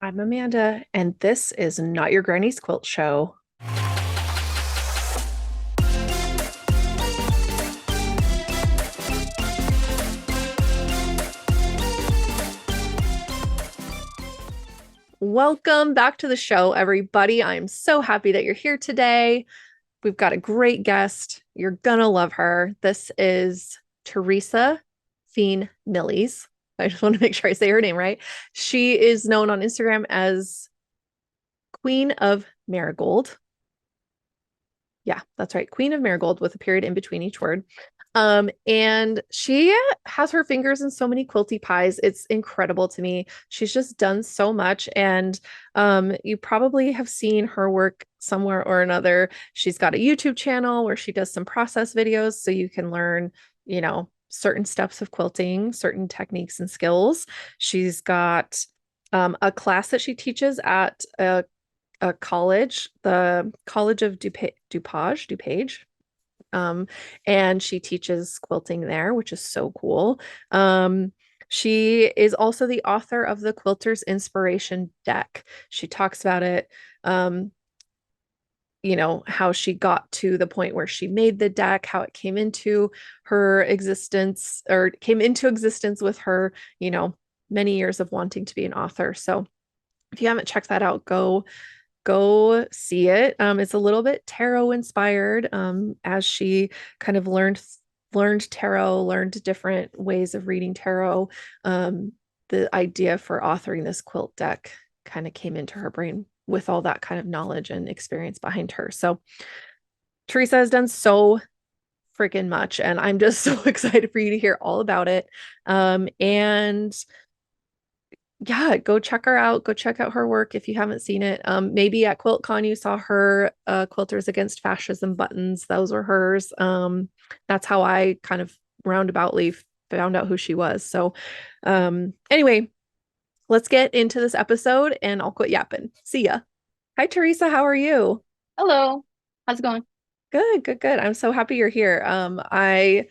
I'm Amanda, and this is Not Your Granny's Quilt Show. Welcome back to the show, everybody. I'm so happy that you're here today. We've got a great guest. You're gonna love her. This is Teresa Fiehn Millies. I just want to make sure I say her name right. She is known on Instagram as Queen of Marigold. Yeah, that's right. Queen of Marigold with a period in between each word. And she has her fingers in so many quilty pies. It's incredible to me. She's just done so much. And you probably have seen her work somewhere or another. She's got a YouTube channel where she does some process videos so you can learn, certain steps of quilting, certain techniques and skills. She's got a class that she teaches at a college, the College of DuPage. Um, and she teaches quilting there, which is so cool. She is also the author of the Quilters Inspiration Deck. She talks about it, how she got to the point where she made the deck, how it came into her existence or came into existence with her, many years of wanting to be an author. So if you haven't checked that out, go see it. It's a little bit tarot inspired, as she kind of learned tarot, learned different ways of reading tarot. The idea for authoring this quilt deck kind of came into her brain with all that kind of knowledge and experience behind her. So Teresa has done so freaking much, and I'm just so excited for you to hear all about it. And yeah, go check her out. Go check out her work if you haven't seen it. Maybe at QuiltCon you saw her Quilters Against Fascism buttons. Those were hers. That's how I kind of roundaboutly found out who she was. So anyway, let's get into this episode and I'll quit yapping. See ya. Hi, Teresa. How are you? Hello. How's it going? Good, good, good. I'm so happy you're here. I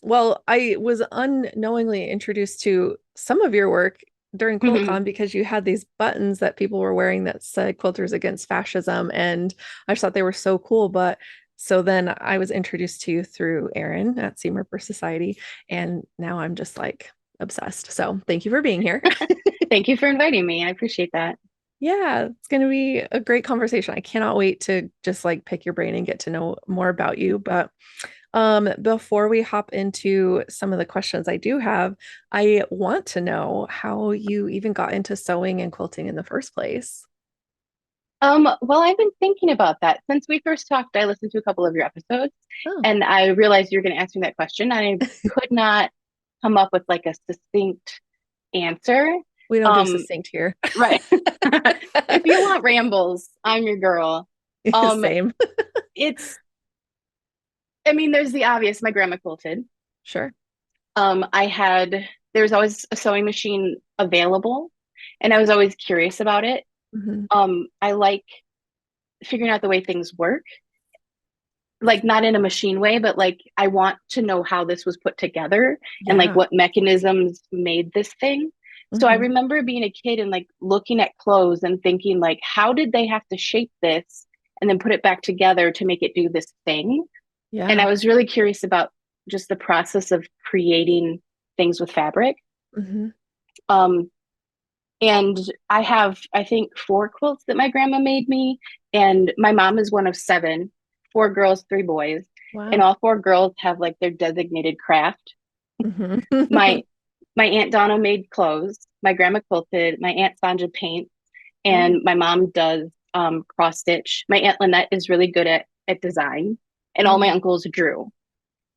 was unknowingly introduced to some of your work during hmm QuiltCon because you had these buttons that people were wearing that said Quilters Against Fascism, and I just thought they were so cool. But so then I was introduced to you through Erin at Seam Ripper Society, and now I'm just like obsessed. So thank you for being here. Thank you for inviting me. I appreciate that. Yeah, it's going to be a great conversation. I cannot wait to just like pick your brain and get to know more about you. But before we hop into some of the questions I do have, I want to know how you even got into sewing and quilting in the first place. Well, I've been thinking about that since we first talked. I listened to a couple of your episodes Oh, and I realized you're going to ask me that question. I could not come up with like a succinct answer. we don't do Um, succinct here. right. If you want rambles, I'm your girl. Um, Same. it's, I mean, there's the obvious. My grandma quilted. Sure. There was always a sewing machine available and I was always curious about it. Hmm. I like figuring out the way things work, like not in a machine way, but like I want to know how this was put together and like Yeah. what mechanisms made this thing. So I Hmm. remember being a kid and like looking at clothes and thinking like, how did they have to shape this and then put it back together to make it do this thing? And I Yeah. was really curious about just the process of creating things with fabric. Hmm. Um, And I have, I think, four quilts that my grandma made me. And my mom is one of seven, four girls, three boys. And Wow. all four girls have like their designated craft. Hmm. My my aunt Donna made clothes. My grandma quilted. My aunt Sandra paints, Oh. and my mom does cross stitch. My aunt Lynette is really good at design, and all my Mm. uncles drew.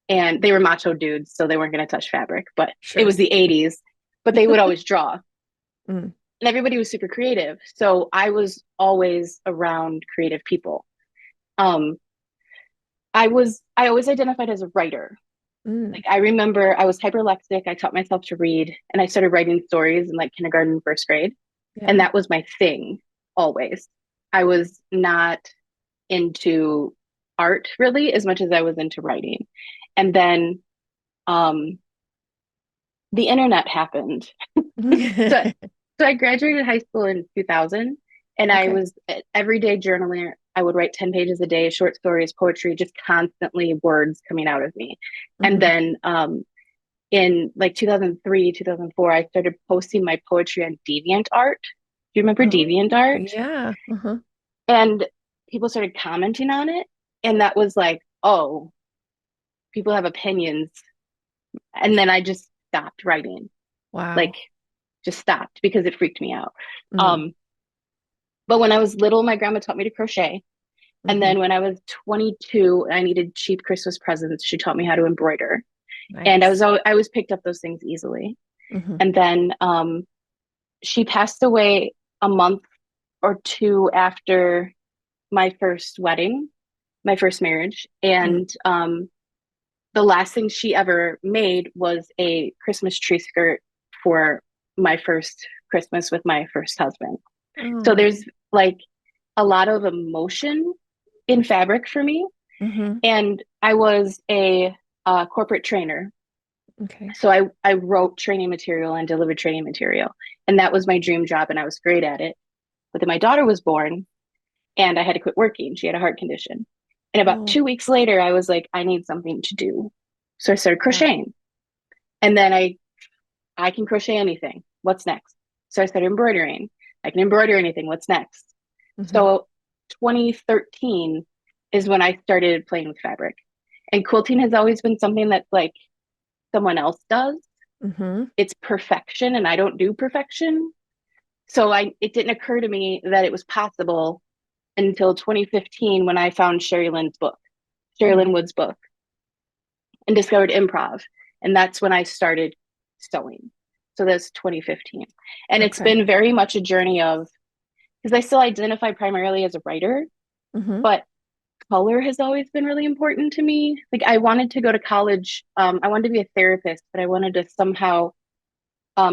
And they were macho dudes, so they weren't going to touch fabric. But it Sure. was the '80s. But they would always draw, Mm. and everybody was super creative. So I was always around creative people. Um, I always identified as a writer. Mm. Like I remember I was hyperlexic. I taught myself to read and I started writing stories in like kindergarten, first grade. And Yeah. that was my thing always. I was not into art really as much as I was into writing. And then um the internet happened. So So I graduated high school in 2000, and I Okay. was an everyday journaler. I would write 10 pages a day, short stories, poetry, just constantly words coming out of me. And Hmm. then in like 2003, 2004, I started posting my poetry on DeviantArt. Do you remember Oh, DeviantArt? yeah. Uh-huh. And people started commenting on it. And that was like, oh, people have opinions. And then I just stopped writing, like, Wow. just stopped because it freaked me out. Mm. Um, but when I was little, my grandma taught me to crochet. And Hmm. then when I was 22, I needed cheap Christmas presents. She taught me how to embroider. And Nice. I always picked up those things easily. Hmm. And then she passed away a month or two after my first wedding, my first marriage. Hmm. And the last thing she ever made was a Christmas tree skirt for my first Christmas with my first husband. So Oh. there's like a lot of emotion in fabric for me. Hmm. And I was a corporate trainer. Okay. So I wrote training material and delivered training material. And that was my dream job. And I was great at it. But then my daughter was born and I had to quit working. She had a heart condition. And about Oh, 2 weeks later, I was like, I need something to do. So I started yeah. crocheting. And then I can crochet anything. What's next? So I started embroidering. I can embroider anything. What's next? Hmm. So 2013 is when I started playing with fabric. And quilting has always been something that like someone else does. Hmm. It's perfection and I don't do perfection. So I it didn't occur to me that it was possible until 2015 when I found Sherry Lynn Hmm. Wood's book, and discovered improv. And that's when I started sewing. So that's 2015. And it's Okay. been very much a journey of, because I still identify primarily as a writer, Hmm. but color has always been really important to me. Like I wanted to go to college. I wanted to be a therapist, but I wanted to somehow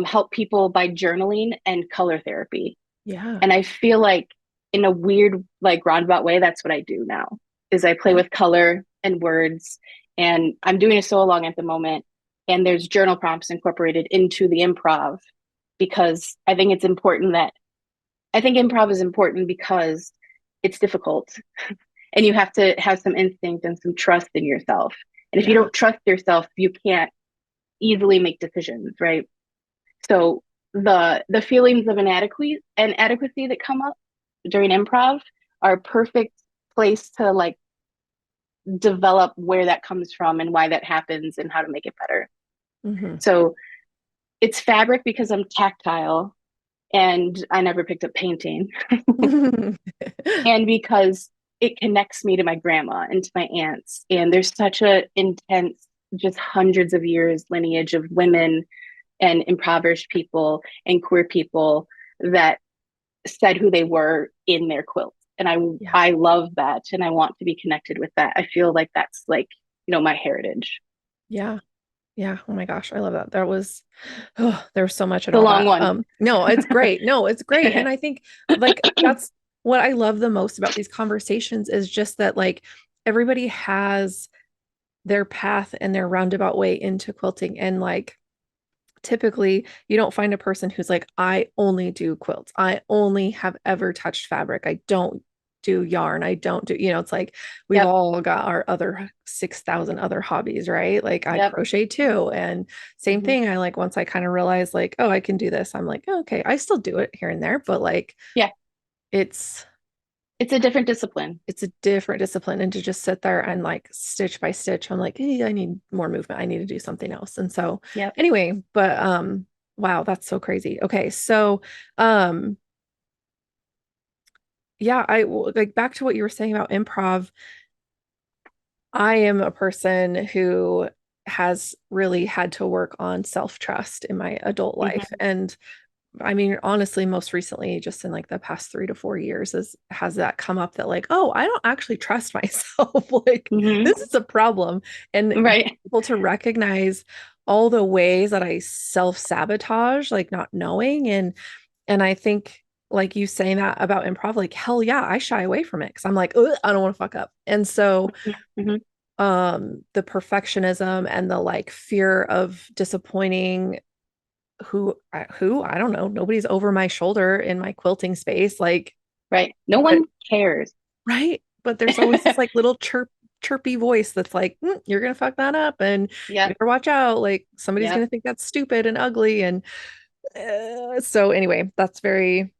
help people by journaling and color therapy. Yeah. And I feel like in a weird, like roundabout way, that's what I do now is I play Yeah. with color and words. And I'm doing a sew along at the moment. And there's journal prompts incorporated into the improv because I think it's important that I think improv is important because it's difficult and you have to have some instinct and some trust in yourself. And if you Yeah. don't trust yourself, you can't easily make decisions, right? So the feelings of inadequacy that come up during improv are a perfect place to like develop where that comes from and why that happens and how to make it better. Hmm. So it's fabric because I'm tactile and I never picked up painting and because it connects me to my grandma and to my aunts and there's such a intense just hundreds of years lineage of women and impoverished people and queer people that said who they were in their quilts. And Yeah. I love that and I want to be connected with that. I feel like that's like, my heritage. Yeah. Yeah. Oh my gosh. I love that. That was, oh, there was so much in The all long that. one. No, it's great. No, it's great. And I think like that's what I love the most about these conversations is just that like everybody has their path and their roundabout way into quilting. And like typically you don't find a person who's like, I only do quilts. I only have ever touched fabric. I don't do yarn. I don't do, it's like we've Yep. all got our other 6,000 other hobbies, right? Like I Yep. crochet too. And same Hmm. thing. I like once I kind of realized like, oh, I can do this. I'm like, oh, okay, I still do it here and there, but like Yeah. it's It's a different discipline. it's a different discipline. And to just sit there and like stitch by stitch, I'm like, hey, I need more movement. I need to do something else. And so Yep. anyway, but wow, that's so crazy. Okay. So um yeah, like back to what you were saying about improv. I am a person who has really had to work on self-trust in my adult life. Hmm. And I mean, honestly, most recently, just in like the past 3 to 4 years, has that come up that like, oh, I don't actually trust myself. Like Hmm. this is a problem. And being Right. able to recognize all the ways that I self-sabotage, like not knowing. And I think like you saying that about improv, like hell yeah, I shy away from it because I'm like, "Ugh, I don't want to fuck up." And so Hmm. the perfectionism and the like fear of disappointing who, I don't know. Nobody's over my shoulder in my quilting space. Like, Right. No but one cares. right. But there's always this like little chirpy voice that's like, you're gonna fuck that up and you Yep. better watch out. Like somebody's Yep. gonna think that's stupid and ugly. And so anyway, that's very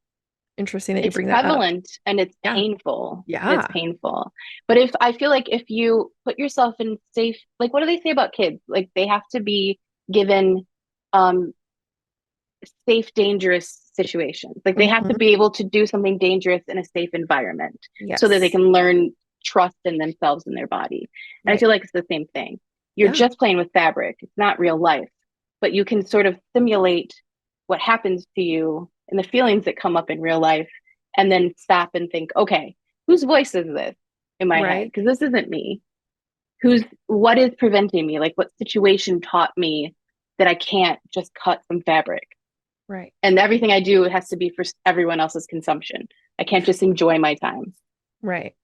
interesting that you It's bring that up. prevalent and it's Yeah. painful. It's Yeah. painful. But if I feel like if you put yourself in safe, like what do they say about kids? Like they have to be given um safe, dangerous situations. Like they have to Hmm. be able to do something dangerous in a safe environment so that they Yes. can learn trust in themselves and their body. And I Right. feel like it's the same thing. You're Yeah. just playing with fabric. It's not real life, but you can sort of simulate what happens to you and the feelings that come up in real life and then stop and think, okay, whose voice is this in my head? Right. Because this isn't me. What is preventing me? Like what situation taught me that I can't just cut some fabric? Right. And everything I do has to be for everyone else's consumption. I can't just enjoy my time. Right.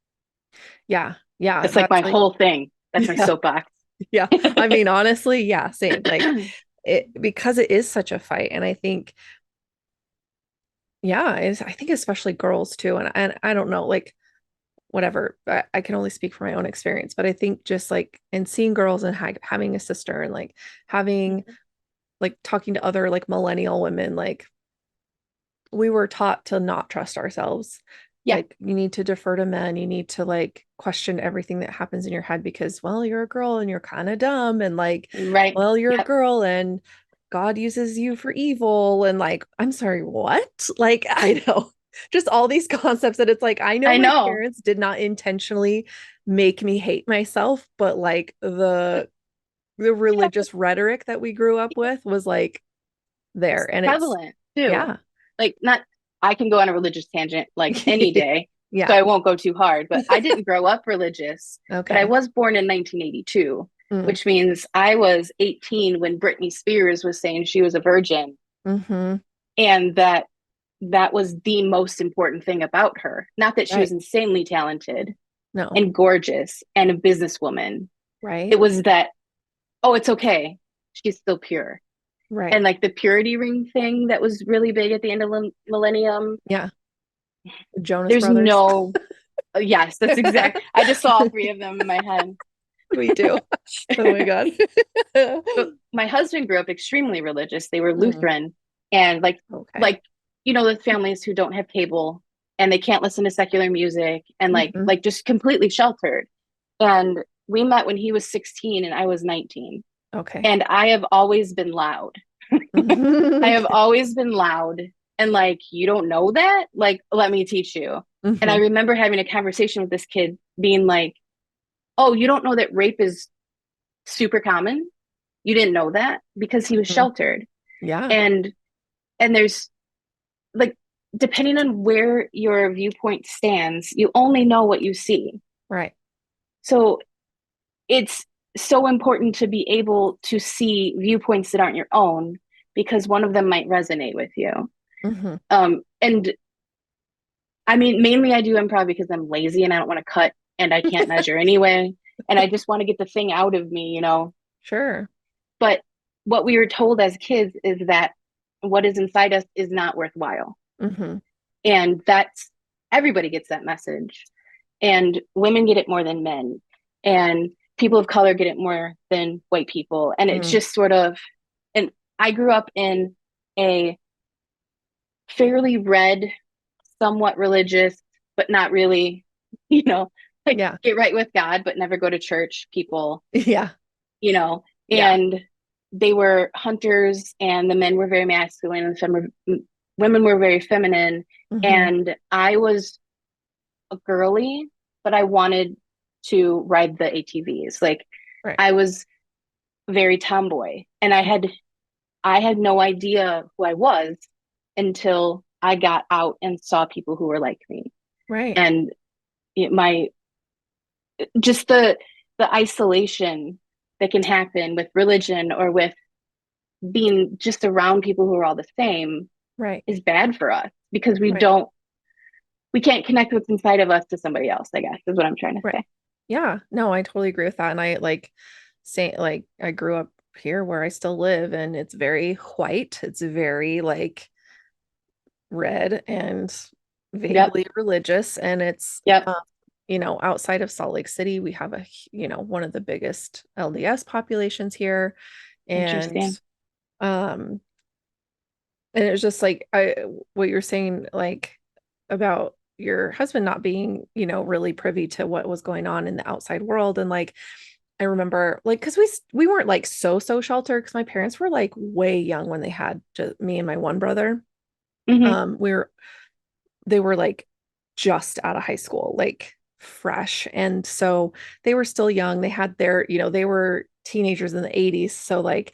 Yeah. Yeah. That's like That's my like, whole thing. That's my yeah. soapbox. Yeah. I mean, honestly, yeah, same. Like it because it is such a fight. And I think, yeah, I think especially girls too. And I don't know, like whatever. I can only speak from my own experience, but I think just like and seeing girls and having a sister and like having like talking to other like millennial women, like we were taught to not trust ourselves. Yeah, Like you need to defer to men. You need to like question everything that happens in your head because, well, you're a girl and you're kind of dumb and like, right. well, you're a Yep. girl and God uses you for evil. And like, I'm sorry, what? Like, I know just all these concepts that it's like, I know I my know. parents did not intentionally make me hate myself, but like the Yeah, religious rhetoric that we grew up with was like it's there. And it's prevalent too. yeah. Like, not, I can go on a religious tangent like any day, so Yeah. I won't go too hard. But I didn't grow up religious, but I Okay. was born in 1982, Mm. which means I was 18 when Britney Spears was saying she was a virgin. Hmm. And that was the most important thing about her. Not that she was Right. insanely talented No. and gorgeous and a businesswoman. It Right. was that, oh, it's okay. She's still pure. Right. And like the purity ring thing that was really big at the end of the millennium, Yeah. The Jonas there's Brothers. no, yes, that's exact. I just saw all three of them in my head. We do. Oh my God. But my husband grew up extremely religious. They were Mm. Lutheran and Okay. like the families who don't have cable and they can't listen to secular music and Hmm. like just completely sheltered. And we met when he was 16 and I was 19. Okay. And I have always been loud. I have always been loud and like, you don't know that? Like, let me teach you. And I Hmm. remember having a conversation with this kid being like, oh, you don't know that rape is super common? You didn't know that because he was Hmm. sheltered. Yeah. And there's like, depending on where your viewpoint stands, you only know what you see. Right. So it's so important to be able to see viewpoints that aren't your own because one of them might resonate with you. Hmm. And I mean, mainly I do improv because I'm lazy and I don't want to cut and I can't measure anyway. And I just want to get the thing out of me. Sure. But what we were told as kids is that what is inside us is not worthwhile. Hmm. And that's everybody gets that message. And women get it more than men. And people of color get it more than white people. And it's Mm. just sort of, and I grew up in a fairly red, somewhat religious, but not really, you know, like Yeah. get right with God, but never go to church people, Yeah. you know, Yeah. and they were hunters and the men were very masculine and women were very feminine. Hmm. And I was a girly, but I wanted to ride the ATVs. Like Right. I was very tomboy and I had no idea who I was until I got out and saw people who were like me. Right. And my just the isolation that can happen with religion or with being just around people who are all the same Right. is bad for us because Right. we can't connect what's inside of us to somebody else, I guess, is what I'm trying to Right. say. Yeah. No, I totally agree with that. And I like say like I grew up here where I still live, and it's very white. It's very like red and Yep. vaguely religious. And it's, Yep. outside of Salt Lake City, we have one of the biggest LDS populations here. And, Interesting. um, and it was just like what you're saying, like about your husband not being, really privy to what was going on in the outside world. And like, I remember like, cause we weren't like so sheltered because my parents were like way young when they had just me and my one brother. Hmm. We were they were like just out of high school, like fresh. And so they were still young. They had they were teenagers in the 80s. So like,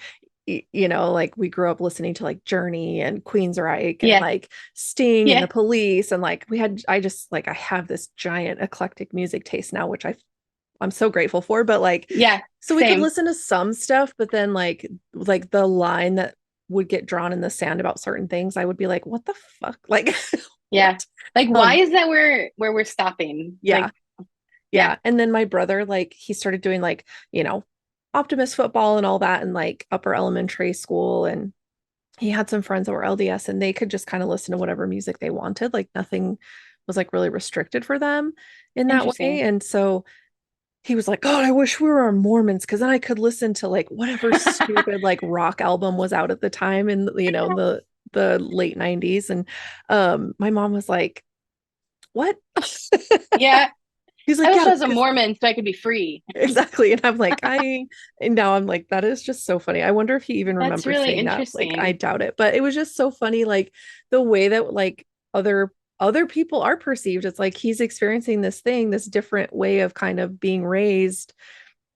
like we grew up listening to like Journey and Queensryche and Yeah. like Sting and the Yeah. Police. And like I have this giant eclectic music taste now, which I'm so grateful for. But like, Yeah. so we could Same. listen to some stuff, but then like the line that would get drawn in the sand about certain things, I would be like, what the fuck? Like, Yeah. what? Like, why Um, is that where we're stopping? yeah, Like, yeah. yeah. And then my brother, like, he started doing like, Optimist football and all that in like upper elementary school. And he had some friends that were LDS and they could just kind of listen to whatever music they wanted. Like nothing was like really restricted for them in that way. Interesting. And so he was like, God, I wish we were Mormons because then I could listen to like whatever stupid like rock album was out at the time in the late 90s. And my mom was like, what? Yeah. He's I like, wish yeah, I was a because Mormon so I could be free. exactly. And I'm like, and now I'm like, that is just so funny. I wonder if he even That's remembers really saying that. Like, I interesting. doubt it, but it was just so funny, like the way that like other people are perceived. It's like he's experiencing this thing, this different way of kind of being raised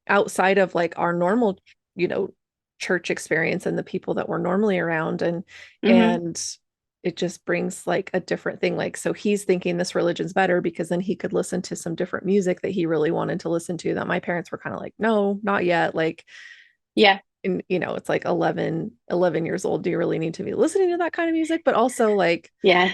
outside of like our normal, you know, church experience and the people that we're normally around. Hmm. And it just brings like a different thing. Like, so he's thinking this religion's better because then he could listen to some different music that he really wanted to listen to that my parents were kind of like, no, not yet. Like, Yeah. and it's like 11 years old. Do you really need to be listening to that kind of music? But also like, Yeah.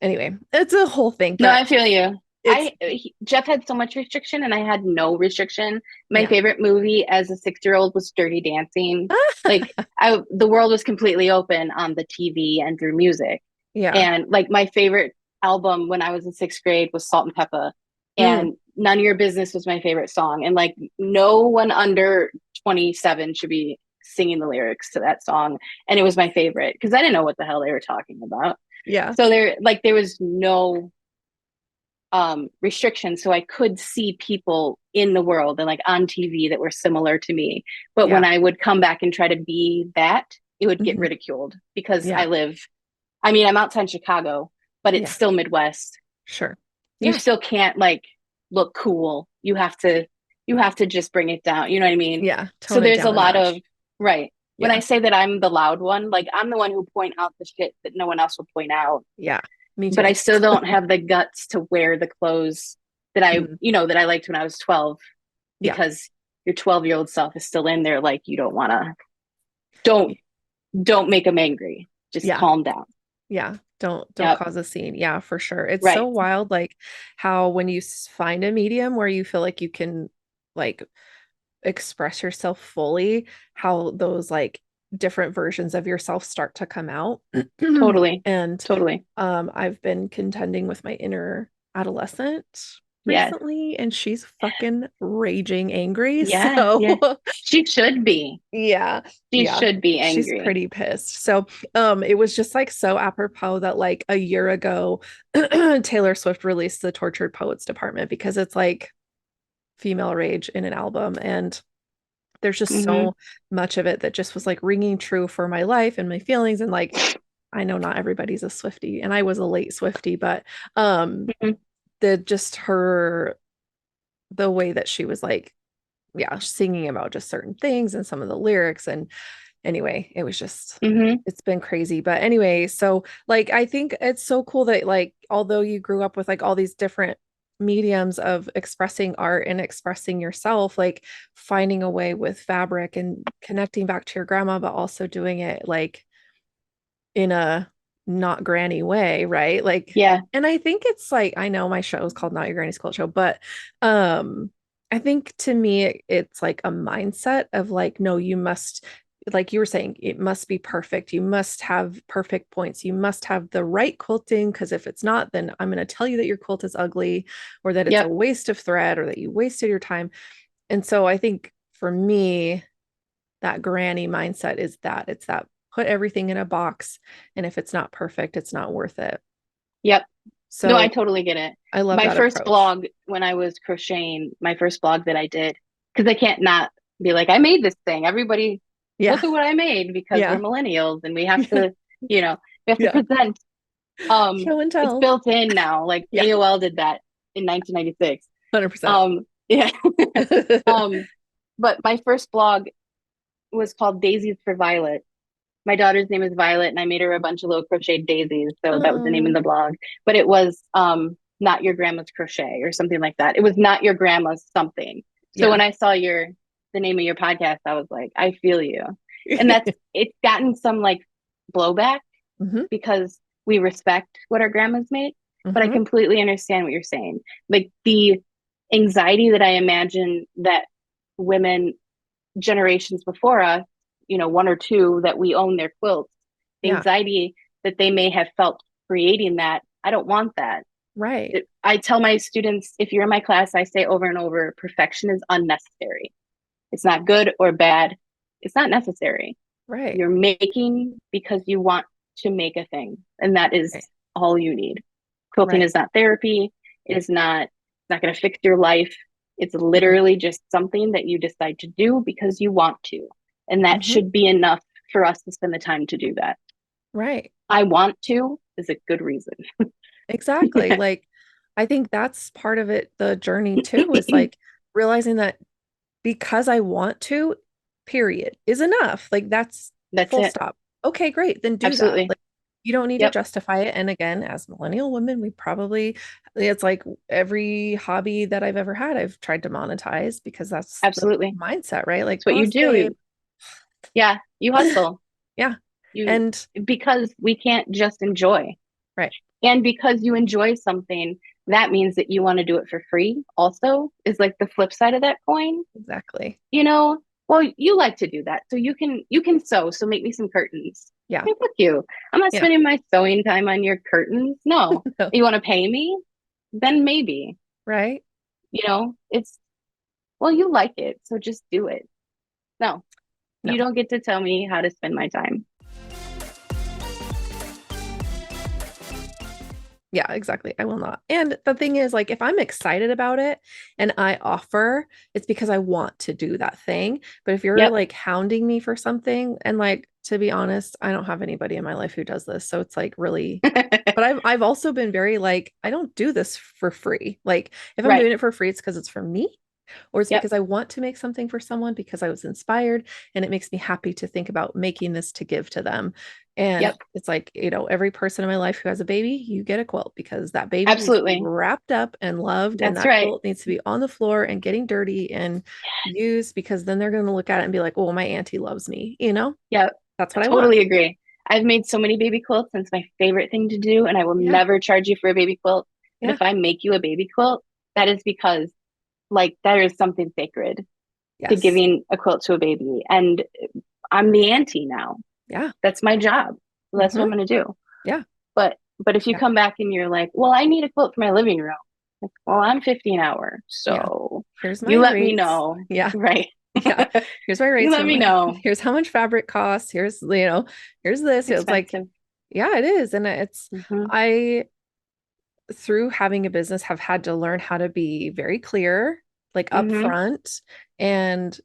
anyway, it's a whole thing, No, but I feel you. it's, Jeff had so much restriction and I had no restriction. My yeah. favorite movie as a 6-year-old was Dirty Dancing. Like the world was completely open on the TV and through music. Yeah. And like my favorite album when I was in 6th grade was Salt and Pepper. Mm, And None of Your Business was my favorite song. And like no one under 27 should be singing the lyrics to that song. And it was my favorite because I didn't know what the hell they were talking about. yeah. So there was no restrictions, so I could see people in the world and like on TV that were similar to me. But when Yeah. I would come back and try to be that, it would get Hmm. ridiculed because Yeah. I'm outside Chicago, but it's Yeah. still Midwest. Sure. You Yeah. still can't like look cool. You have to just bring it down. You know what I mean? Yeah. So Tone it there's a down a lot of notch. right. When I Yeah. say that I'm the loud one, like I'm the one who point out the shit that no one else will point out, Yeah. Me but I too. still don't have the guts to wear the clothes Mm, that I liked when I was 12 yeah. because your 12-year-old self is still in there. Like you don't, don't make them angry. Just Yeah. calm down. Yeah. Don't Yep. cause a scene. Yeah, for sure. It's so Right. wild like how when you find a medium where you feel like you can like express yourself fully, how those like different versions of yourself start to come out. Totally. And Totally. I've been contending with my inner adolescent Yes. recently, and she's fucking raging angry. Yeah. Yeah. So She should be. yeah, She yeah. should be She's angry. pretty pissed. So it was just like so apropos that like a year ago Taylor Swift released the Tortured Poets Department because it's like female rage in an album, and there's just Mm-hmm. so much of it that just was like ringing true for my life and my feelings. And like I know not everybody's a Swiftie and I was a late Swiftie, but um Mm-hmm. the just her the way that she was like, yeah, singing about just certain things and some of the lyrics. And anyway, it was just, Mm-hmm. it's been crazy. But anyway, so like I think it's so cool that like although you grew up with like all these different mediums of expressing art and expressing yourself, like finding a way with fabric and connecting back to your grandma, but also doing it like in a not granny way, right? Like, Yeah. and I think it's like, I know my show is called Not Your Granny's Quilt Show, but um I think to me, it's like a mindset of like, no, you must, like you were saying, it must be perfect. You must have perfect points. You must have the right quilting, because if it's not, then I'm going to tell you that your quilt is ugly or that it's a Yep. waste of thread or that you wasted your time. And so I think for me, that granny mindset is that it's that put everything in a box. And if it's not perfect, it's not worth it. Yep. No, I So totally get it. I love My that first approach. blog when I was crocheting, my first blog that I did, because I can't not be like, I made this thing. Everybody Yeah. look at what I made because we're Yeah. millennials and we have to, you know, we have to Yeah. present. Show and It's tell. built in now. Like Yeah. AOL did that in 1996. 100%. Yeah. um, but my first blog was called Daisies for Violet. My daughter's name is Violet, and I made her a bunch of little crocheted daisies, so that was the name of Oh, the blog. But it was not your grandma's crochet or something like that. It was not your grandma's something. So when yeah. I saw the name of your podcast, I was like, I feel you. And that's it's gotten some like blowback hmm because we respect what our grandmas made, but I hmm completely understand what you're saying. Like the anxiety that I imagine that women generations before us, one or two that we own their quilts, the Yeah. anxiety that they may have felt creating that, I don't want that. Right. I tell my students, if you're in my class, I say over and over, perfection is unnecessary. It's not good or bad. It's not necessary. Right. You're making because you want to make a thing, and that is Right. all you need. Quilting Right. is not therapy. It is not going to fix your life. It's Mm-mm. literally just something that you decide to do because you want to. And that hmm should be enough for us to spend the time to do that. Right. I want to is a good reason. Exactly. Like, I think that's part of it. The journey too is like realizing that because I want to, period, is enough. Like, that's That's full it. stop. Okay, great. Then do that. Absolutely. Like, you don't need to Yep. justify it. And again, as millennial women, it's like every hobby that I've ever had, I've tried to monetize because that's the Absolutely. mindset, right? Like, It's what you boss babe. do. Yeah. You hustle. Yeah. You And because we can't just enjoy. right. And because you enjoy something, that means that you want to do it for free also is like the flip side of that coin. Exactly. You know, well, you like to do that. So you can sew. So make me some curtains. Yeah. Hey, fuck you. I'm not Yeah. spending my sewing time on your curtains. No. No. You want to pay me? Then maybe. Right. It's well, you like it, so just do it. No, No. you don't get to tell me how to spend my time. Yeah, exactly. I will not. And the thing is, like, if I'm excited about it and I offer, it's because I want to do that thing. But if you're Yep. like hounding me for something, and like, to be honest, I don't have anybody in my life who does this. So it's like really, but I've also been very like, I don't do this for free. Like, if I'm Right. doing it for free, it's because it's for me, or it's Yep. because I want to make something for someone because I was inspired and it makes me happy to think about making this to give to them. And Yep. it's like, every person in my life who has a baby, you get a quilt because that baby needs to be Absolutely. wrapped up and loved, and That's that right. quilt needs to be on the floor and getting dirty and used, because then they're going to look at it and be like, oh, my auntie loves me, Yep. That's I what I want. totally agree. I've made so many baby quilts and it's my favorite thing to do. And I will Yeah. never charge you for a baby quilt. But Yeah. if I make you a baby quilt, that is because like there is something sacred to Yes. giving a quilt to a baby. And I'm the auntie now. Yeah. That's my job. So that's what hmm I'm gonna do. Yeah. But if you Yeah. come back and you're like, well, I need a quilt for my living room. Like, well, I'm 50 an hour. Yeah. So Here's my you let me rates. know. Yeah. Right. Yeah. Here's my You rates. let me know. Here's how much fabric costs. Here's this. It's like, Expensive. yeah, it is. And Hmm. I, through having a business, have had to learn how to be very clear, like Hmm. upfront, and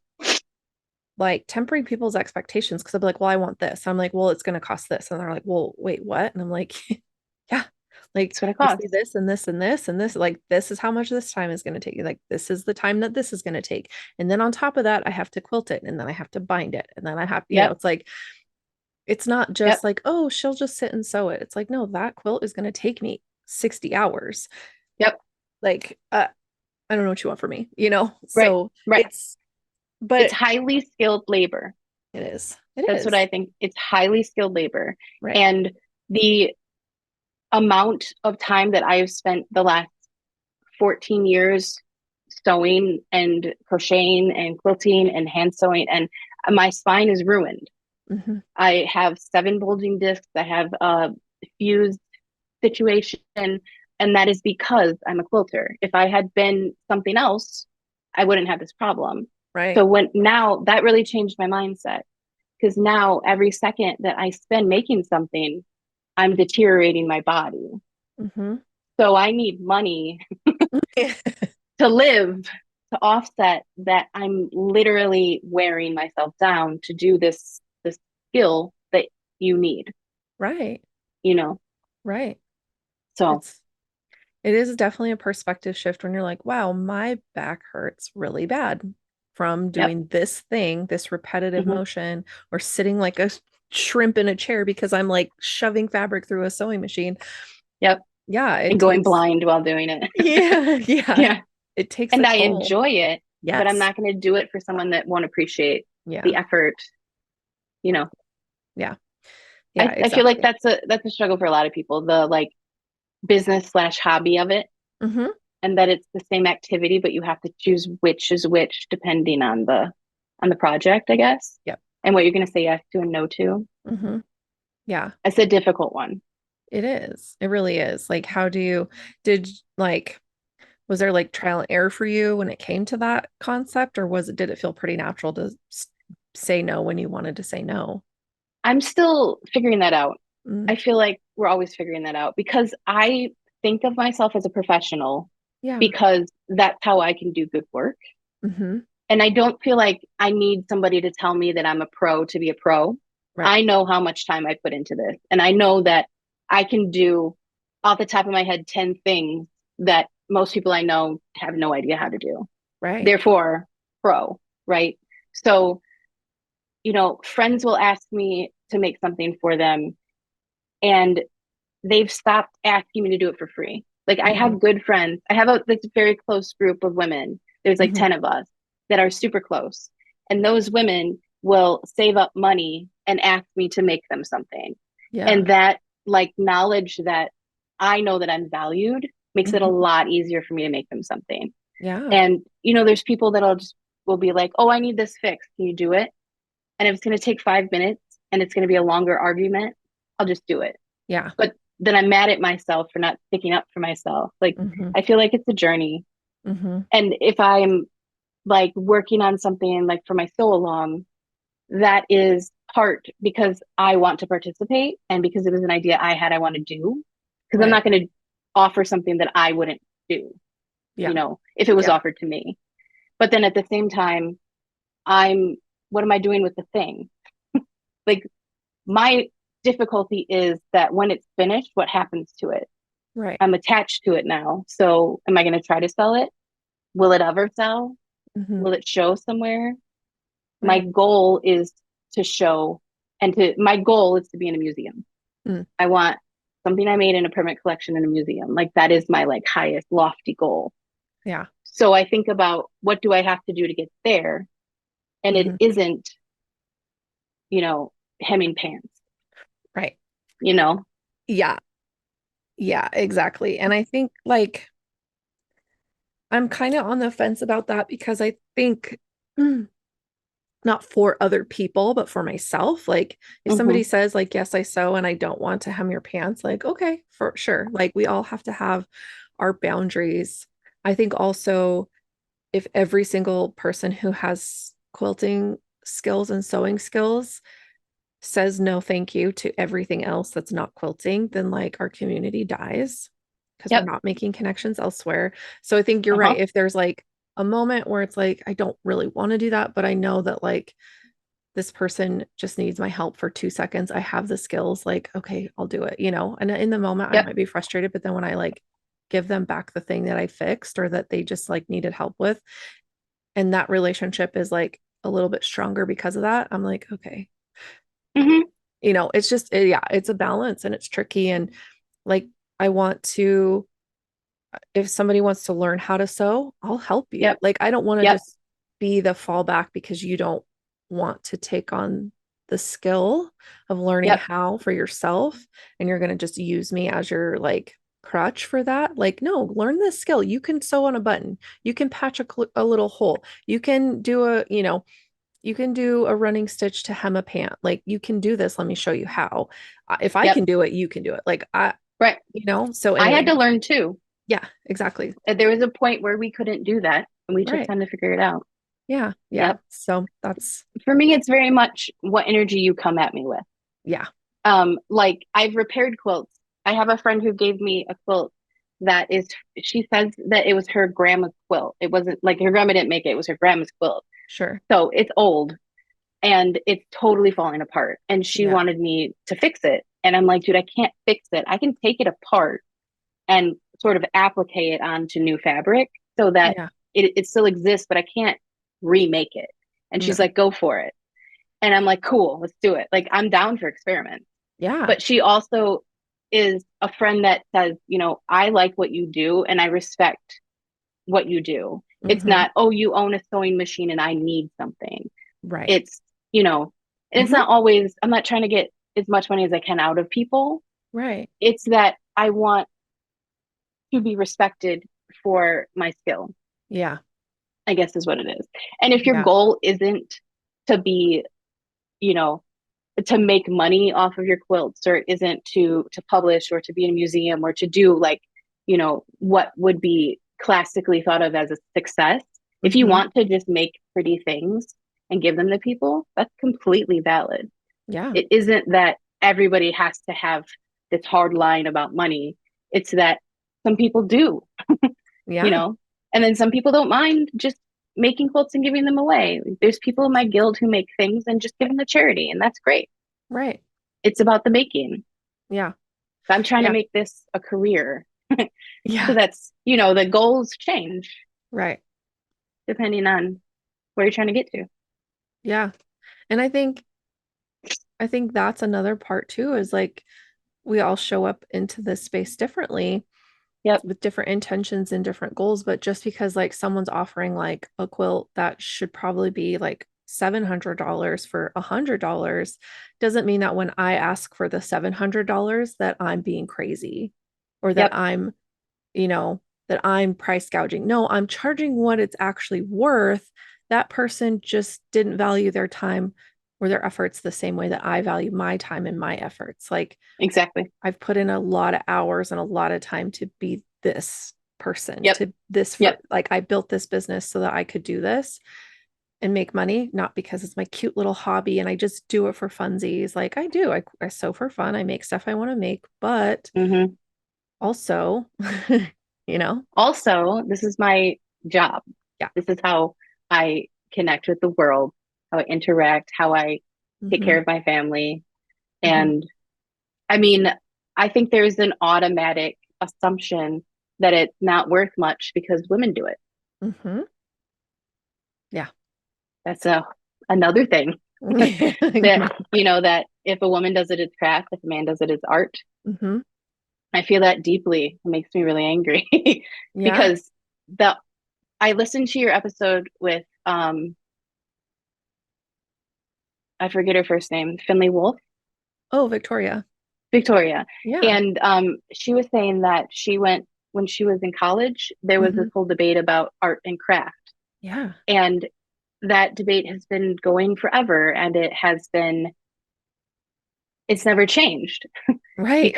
like tempering people's expectations. Cause I'll be like, well, I want this. I'm like, well, it's going to cost this. And they're like, well, wait, what? And I'm like, yeah, like That's what it you see costs. this and this and this and this, like, this is how much this time is going to take you. Like, this is the time that this is going to take. And then on top of that, I have to quilt it, and then I have to bind it. And then I have, Yep. it's like, it's not Yep. just like, oh, she'll just sit and sew it. It's like, no, that quilt is going to take me 60 hours. Yep. Like, I don't know what you want from me, Right. So Right. It's but highly skilled labor. it is. It That's what is. I think. It's highly skilled labor. Right. And the amount of time that I've spent the last 14 years sewing and crocheting and quilting and hand sewing, and my spine is ruined. Hmm. I have 7 bulging discs. I have a fused situation, and that is because I'm a quilter. If I had been something else, I wouldn't have this problem. Right. So when now that really changed my mindset, because now every second that I spend making something, I'm deteriorating my body. Hmm. So I need money to live, to offset that I'm literally wearing myself down to do this skill that you need, Right. you know. Right. So It's it is definitely a perspective shift when you're like, wow, my back hurts really bad from yep. doing this thing, this repetitive Hmm. motion, or sitting like a shrimp in a chair because I'm like shoving fabric through a sewing machine. Yep. Yeah, it And going takes, blind while doing it. yeah, yeah, Yeah. it takes a And I toll. enjoy it, but I'm Yes. not going to do it for someone that won't appreciate Yeah. the effort, you know. Yeah. Yeah, I feel like exactly. that's a struggle for a lot of people, the like business slash hobby of it, Hmm. and that it's the same activity, but you have to choose which is which depending on the project, I guess, Yep. and what you're going to say yes to and no to. Hmm. Yeah, It's a difficult one. it is. It really is. Like, how do you, did like, was there like trial and error for you when it came to that concept, or did it feel pretty natural to say no when you wanted to say no? I'm still figuring that out. Mm, I feel like we're always figuring that out because I think of myself as a professional yeah. because that's how I can do good work. Hmm. And I don't feel like I need somebody to tell me that I'm a pro to be a pro. Right. I know how much time I put into this. And I know that I can do off the top of my head 10 things that most people I know have no idea how to do. Right. Therefore, pro, right? So, friends will ask me to make something for them and they've stopped asking me to do it for free. Like I Hmm. have good friends. I have this very close group of women. There's like Hmm. 10 of us that are super close. And those women will save up money and ask me to make them something. Yeah. And that like knowledge that I know that I'm valued makes it a Hmm. lot easier for me to make them something. Yeah. And there's people that will be like, "Oh, I need this fixed. Can you do it?" And if it's going to take 5 minutes and it's going to be a longer argument, I'll just do it. Yeah. But then I'm mad at myself for not sticking up for myself. Like Hmm. I feel like it's a journey. Hmm. And if I'm like working on something like for my sew along, that is part because I want to participate and because it was an idea I had I want to do. Because I'm Right. not going to offer something that I wouldn't do, Yeah. if it was Yeah. offered to me. But then at the same time, I'm what am I doing with the thing? Like my difficulty is that when it's finished, what happens to it? Right. I'm attached to it now. So am I going to try to sell it? Will it ever sell? Hmm. Will it show somewhere? My Right. goal is to show my goal is to be in a museum. Mm. I want something I made in a permanent collection in a museum. Like that is my like highest lofty goal. Yeah. So I think about what do I have to do to get there? And it Hmm. isn't, hemming pants, Right. you know? Yeah. Yeah, exactly. And I think like I'm kind of on the fence about that because I think not for other people, but for myself. Like if somebody Mm-hmm. says like, yes, I sew and I don't want to hem your pants, like, okay, for sure. Like we all have to have our boundaries. I think also if every single person who has quilting skills and sewing skills says no thank you to everything else that's not quilting, then like our community dies because we're Yep. not making connections elsewhere. So I think you're right. Uh-huh. If there's like a moment where it's like, I don't really want to do that, but I know that like this person just needs my help for 2 seconds. I have the skills, like, okay, I'll do it, And in the moment, I Yep. might be frustrated, but then when I like give them back the thing that I fixed or that they just like needed help with, and that relationship is like a little bit stronger because of that, I'm like, okay, Mm-hmm. it's just, yeah, it's a balance and it's tricky. And like, I want to, if somebody wants to learn how to sew, I'll help you. Yep. Like, I don't want to Yep. just be the fallback because you don't want to take on the skill of learning Yep. how for yourself. And you're going to just use me as your like crutch for that. Like, no, learn this skill. You can sew on a button. You can patch a little hole. You can do you can do a running stitch to hem a pant. Like, you can do this. Let me show you how. If I Yep. can do it, you can do it. Like, Right. so I had anyway, to learn too. yeah, exactly. There was a point where we couldn't do that and we took Right. time to figure it out. Yeah. Yeah. Yep. So that's, For me, it's very much what energy you come at me with. yeah, Like I've repaired quilts. I have a friend who gave me a quilt that is, she says that it was her grandma's quilt. It wasn't like her grandma didn't make it, it was her grandma's quilt. sure. So it's old and it's totally falling apart. And she Yeah. wanted me to fix it. And I'm like, dude, I can't fix it. I can take it apart and sort of applicate it onto new fabric so that Yeah. it still exists, but I can't remake it. And she's No. like, go for it. And I'm like, cool, let's do it. Like, I'm down for experiments. Yeah. But she also is a friend that says, I like what you do and I respect what you do. It's Mm-hmm. not, oh, you own a sewing machine and I need something. Right. It's, and it's Mm-hmm. not always, I'm not trying to get as much money as I can out of people. Right. It's that I want to be respected for my skill, Yeah. I guess is what it is. And if your Yeah. goal isn't to be, you know, to make money off of your quilts, or isn't to publish or to be in a museum or to do like, what would be classically thought of as a success. If you Mm-hmm. want to just make pretty things and give them to people, that's completely valid. Yeah. It isn't that everybody has to have this hard line about money. It's that some people do, you Yeah. know, and then some people don't mind just making quilts and giving them away. There's people in my guild who make things and just give them to charity, and that's great. Right. It's about the making. Yeah. I'm trying to Yeah. make this a career. So Yeah. that's, the goals change Right. depending on where you're trying to get to. Yeah. And I think that's another part too, is like we all show up into this space differently Yep. with different intentions and different goals. But just because like someone's offering like a quilt that should probably be like $700 for $100 doesn't mean that when I ask for the $700 that I'm being crazy or that Yep. I'm price gouging. No, I'm charging what it's actually worth. That person just didn't value their time or their efforts the same way that I value my time and my efforts. Like, Exactly. I've put in a lot of hours and a lot of time to be this person, Yep. to this for Yep. like I built this business so that I could do this and make money, not because it's my cute little hobby and I just do it for funsies. Like I do. I sew for fun. I make stuff I want to make, but Mm-hmm. also, you know, Also, this is my job. yeah. This is how I connect with the world, how I interact, how I take Hmm. care of my family. Hmm. And I mean, I think there's an automatic assumption that it's not worth much because women do it. Hmm. Yeah. That's another thing that, that if a woman does it, it's craft. If a man does it, it's art. Hmm. I feel that deeply. It makes me really angry Yeah. because the I listened to your episode with I forget her first name, Finley Wolf, Oh, Victoria. Victoria. Yeah. And she was saying that she went when she was in college, there was this Hmm. whole debate about art and craft. Yeah. And that debate has been going forever and it's never changed Right.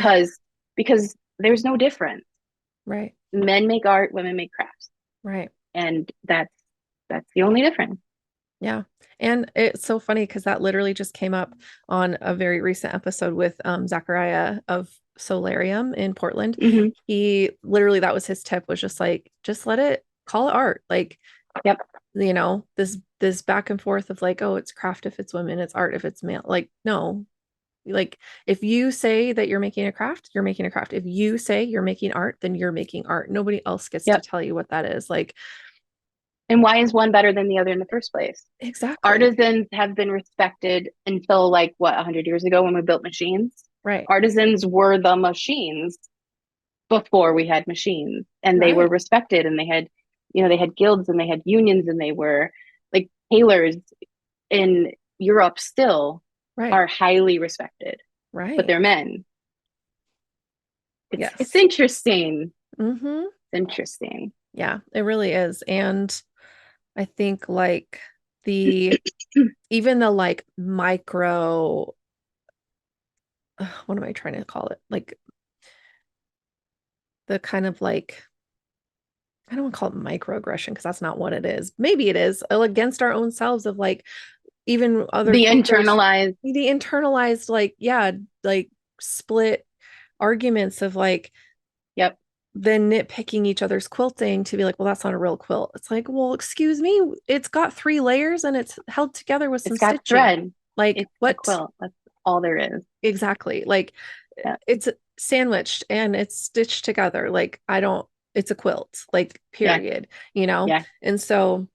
because there's no difference. Right. Men make art, women make crafts. Right. And that's the only difference. Yeah. And it's so funny because that literally just came up on a very recent episode with Zachariah of Solarium in Portland. Mm-hmm. He literally, that was his tip, was just like, just let it call it art. Like, Yep. this back and forth of like, oh, it's craft if it's women, it's art if it's male. Like, no. Like if you say that you're making a craft, you're making a craft. If you say you're making art, then you're making art. Nobody else gets to Yep. tell you what that is. Like, And why is one better than the other in the first place? exactly. Artisans have been respected until like what 100 years ago when we built machines. Right. Artisans were the machines before we had machines, and they were Right. respected, and they had guilds and they had unions, and they were like tailors in Europe still Right. are highly respected, but Right. they're men. It's Yes. interesting. Mm-hmm. It's interesting. Yeah, it really is. And I think like the even the like micro, what am I trying to call it? Like the kind of like, I don't want to call it microaggression because that's not what it is. Maybe it is against our own selves of like even other The quilters, internalized, the internalized, like, yeah, like split arguments of like yep, then nitpicking each other's quilting to be like, well, that's not a real quilt. It's like, well, excuse me, it's got 3 layers and it's held together with some it's got stitching. thread. Like, It's a what? quilt. That's all there is. Exactly. Like, Yeah. it's sandwiched and it's stitched together. Like, I don't, it's a quilt, like, Yeah. period, you know? Yeah. And so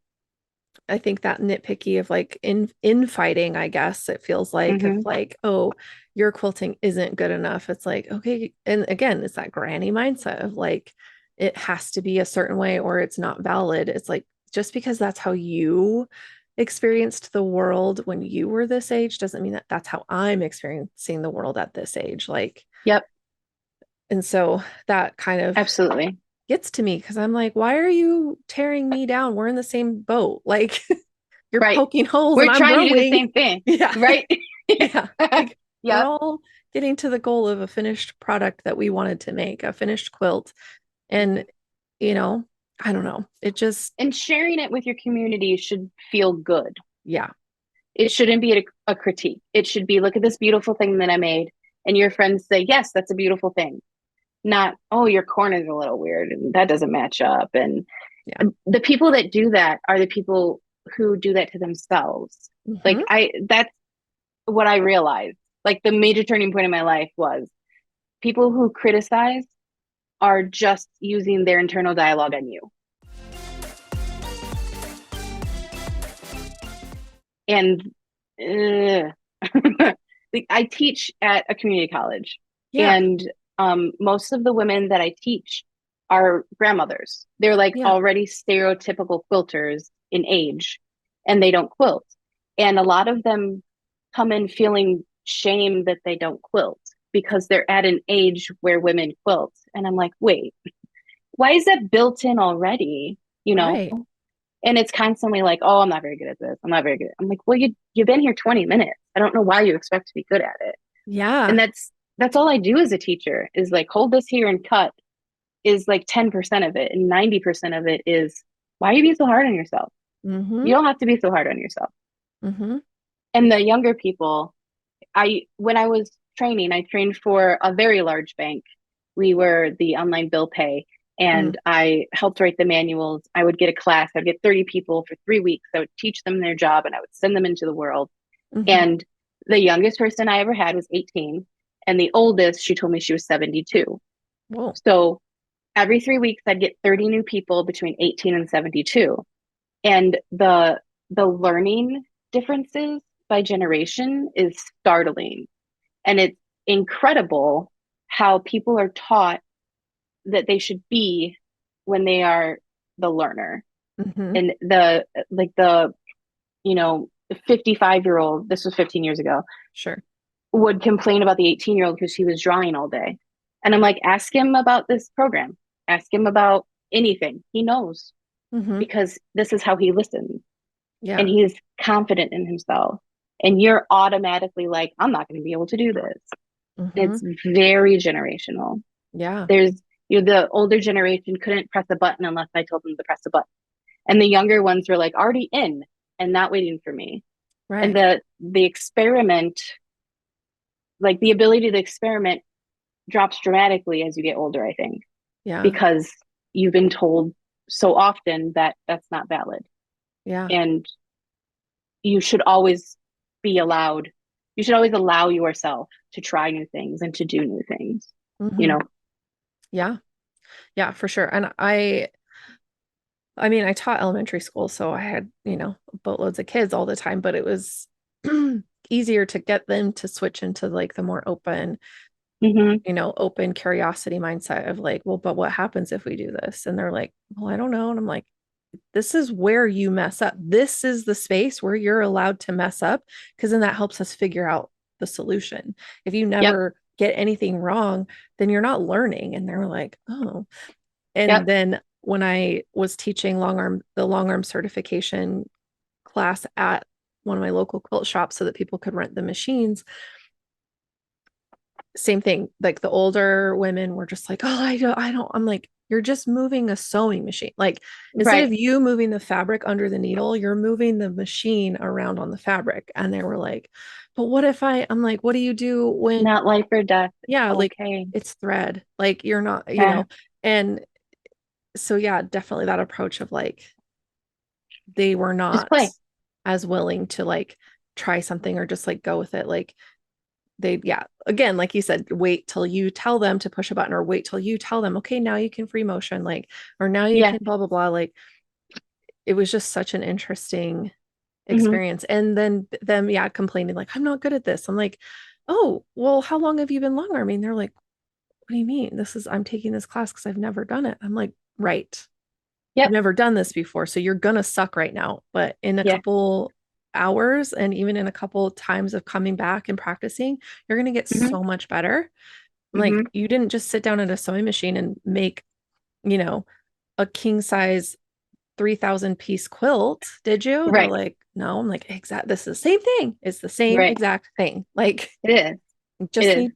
I think that nitpicky of like infighting, I guess it feels like of Mm-hmm. like, oh, your quilting isn't good enough. It's like, okay. And again, it's that granny mindset of like, it has to be a certain way or it's not valid. It's like, just because that's how you experienced the world when you were this age doesn't mean that that's how I'm experiencing the world at this age. Like, Yep. and so that kind of Absolutely. gets to me because I'm like, why are you tearing me down? We're in the same boat. Like, you're Right. poking holes and We're I'm trying to do the rowing. same thing. Yeah. Right. Yeah. Like we're Yep. all getting to the goal of a finished product that we wanted to make, a finished quilt. And, Mhm. you know, I don't know. It just, And sharing it with your community should feel good. yeah. It shouldn't be a critique. It should be, look at this beautiful thing that I made. And your friends say, yes, that's a beautiful thing. Not, oh, your corner's a little weird and that doesn't match up. And Yeah. the people that do that are the people who do that to themselves. Hmm. That's what I realized. Like the major turning point in my life was people who criticize are just using their internal dialogue on you. And uh, I teach at a community college, Yeah. and most of the women that I teach are grandmothers. They're like Yeah. already stereotypical quilters in age, and they don't quilt. And a lot of them come in feeling shame that they don't quilt because they're at an age where women quilt. And I'm like, wait, why is that built in already? You know, Right. and it's constantly like, oh, I'm not very good at this. I'm not very good. I'm like, well, you've been here 20 minutes. I don't know why you expect to be good at it. And Yeah. that's all I do as a teacher is like hold this here and cut is like 10% of it. And 90% of it is why are you being so hard on yourself? Hmm. You don't have to be so hard on yourself. Hmm. And the younger people, when I was training, I trained for a very large bank. We were the online bill pay, and I helped write the manuals. I would get a class. I'd get 30 people for 3 weeks. I would teach them their job and I would send them into the world. Hmm. And the youngest person I ever had was 18. And the oldest, she told me she was 72. Whoa. So every 3 weeks, I'd get 30 new people between 18 and 72. And the learning differences by generation is startling. And it's incredible how people are taught that they should be when they are the learner. Hmm. And the, you know, 55-year-old, this was 15 years ago, Sure. would complain about the 18-year-old because he was drawing all day. And I'm like, ask him about this program. Ask him about anything. He knows Hmm. because this is how he listens and Yeah. he's confident in himself. And you're automatically like, I'm not going to be able to do this. Hmm. It's very generational. Yeah. There's, the older generation couldn't press a button unless I told them to press a button. And the younger ones were like already in and not waiting for me. And Right. the experiment, like the ability to experiment drops dramatically as you get older, I think, Yeah. because you've been told so often that that's not valid. Yeah. And you should always be allowed, you should always allow yourself to try new things and to do new things, you Hmm. know? Yeah. Yeah, for sure. And I mean, I taught elementary school, so I had, boatloads of kids all the time, but it was easier to get them to switch into like the more open, Mm-hmm. open curiosity mindset of like, well, but what happens if we do this? And they're like, well, I don't know. And I'm like, this is where you mess up. This is the space where you're allowed to mess up because then that helps us figure out the solution. If you Yep. never get anything wrong, then you're not learning. And they were like, oh. And Yep. then when I was teaching the long arm certification class at one of my local quilt shops so that people could rent the machines, same thing. Like the older women were just like, oh, I don't, I'm like, you're just moving a sewing machine. Like instead Right. of you moving the fabric under the needle, you're moving the machine around on the fabric. And they were like, but what if I'm like, what do you do when, Not life or death. yeah, like Okay. it's thread, like you're not, Yeah. and so yeah, definitely that approach of like, they were Just not play. as willing to like try something or just like go with it. Like they, yeah, again, like you said, wait till you tell them to push a button or wait till you tell them, okay, now you can free motion, like, or now you Yeah. can blah, blah, blah. Like it was just such an interesting Hmm. experience. And then them, yeah, complaining, like, I'm not good at this. I'm like, oh, well, how long have you been long arming? They're like, what do you mean? I'm taking this class because I've never done it. I'm like, right. You've Yep. never done this before. So you're going to suck right now. But in a Yeah. couple hours and even in a couple times of coming back and practicing, you're going to get Hmm. so much better. Like Hmm. you didn't just sit down at a sewing machine and make, you know, a king size 3,000 piece quilt, did you? They're Right. like, no. I'm like, exact. This is the same thing. It's the same Right. exact thing. Like, It is. It just is. need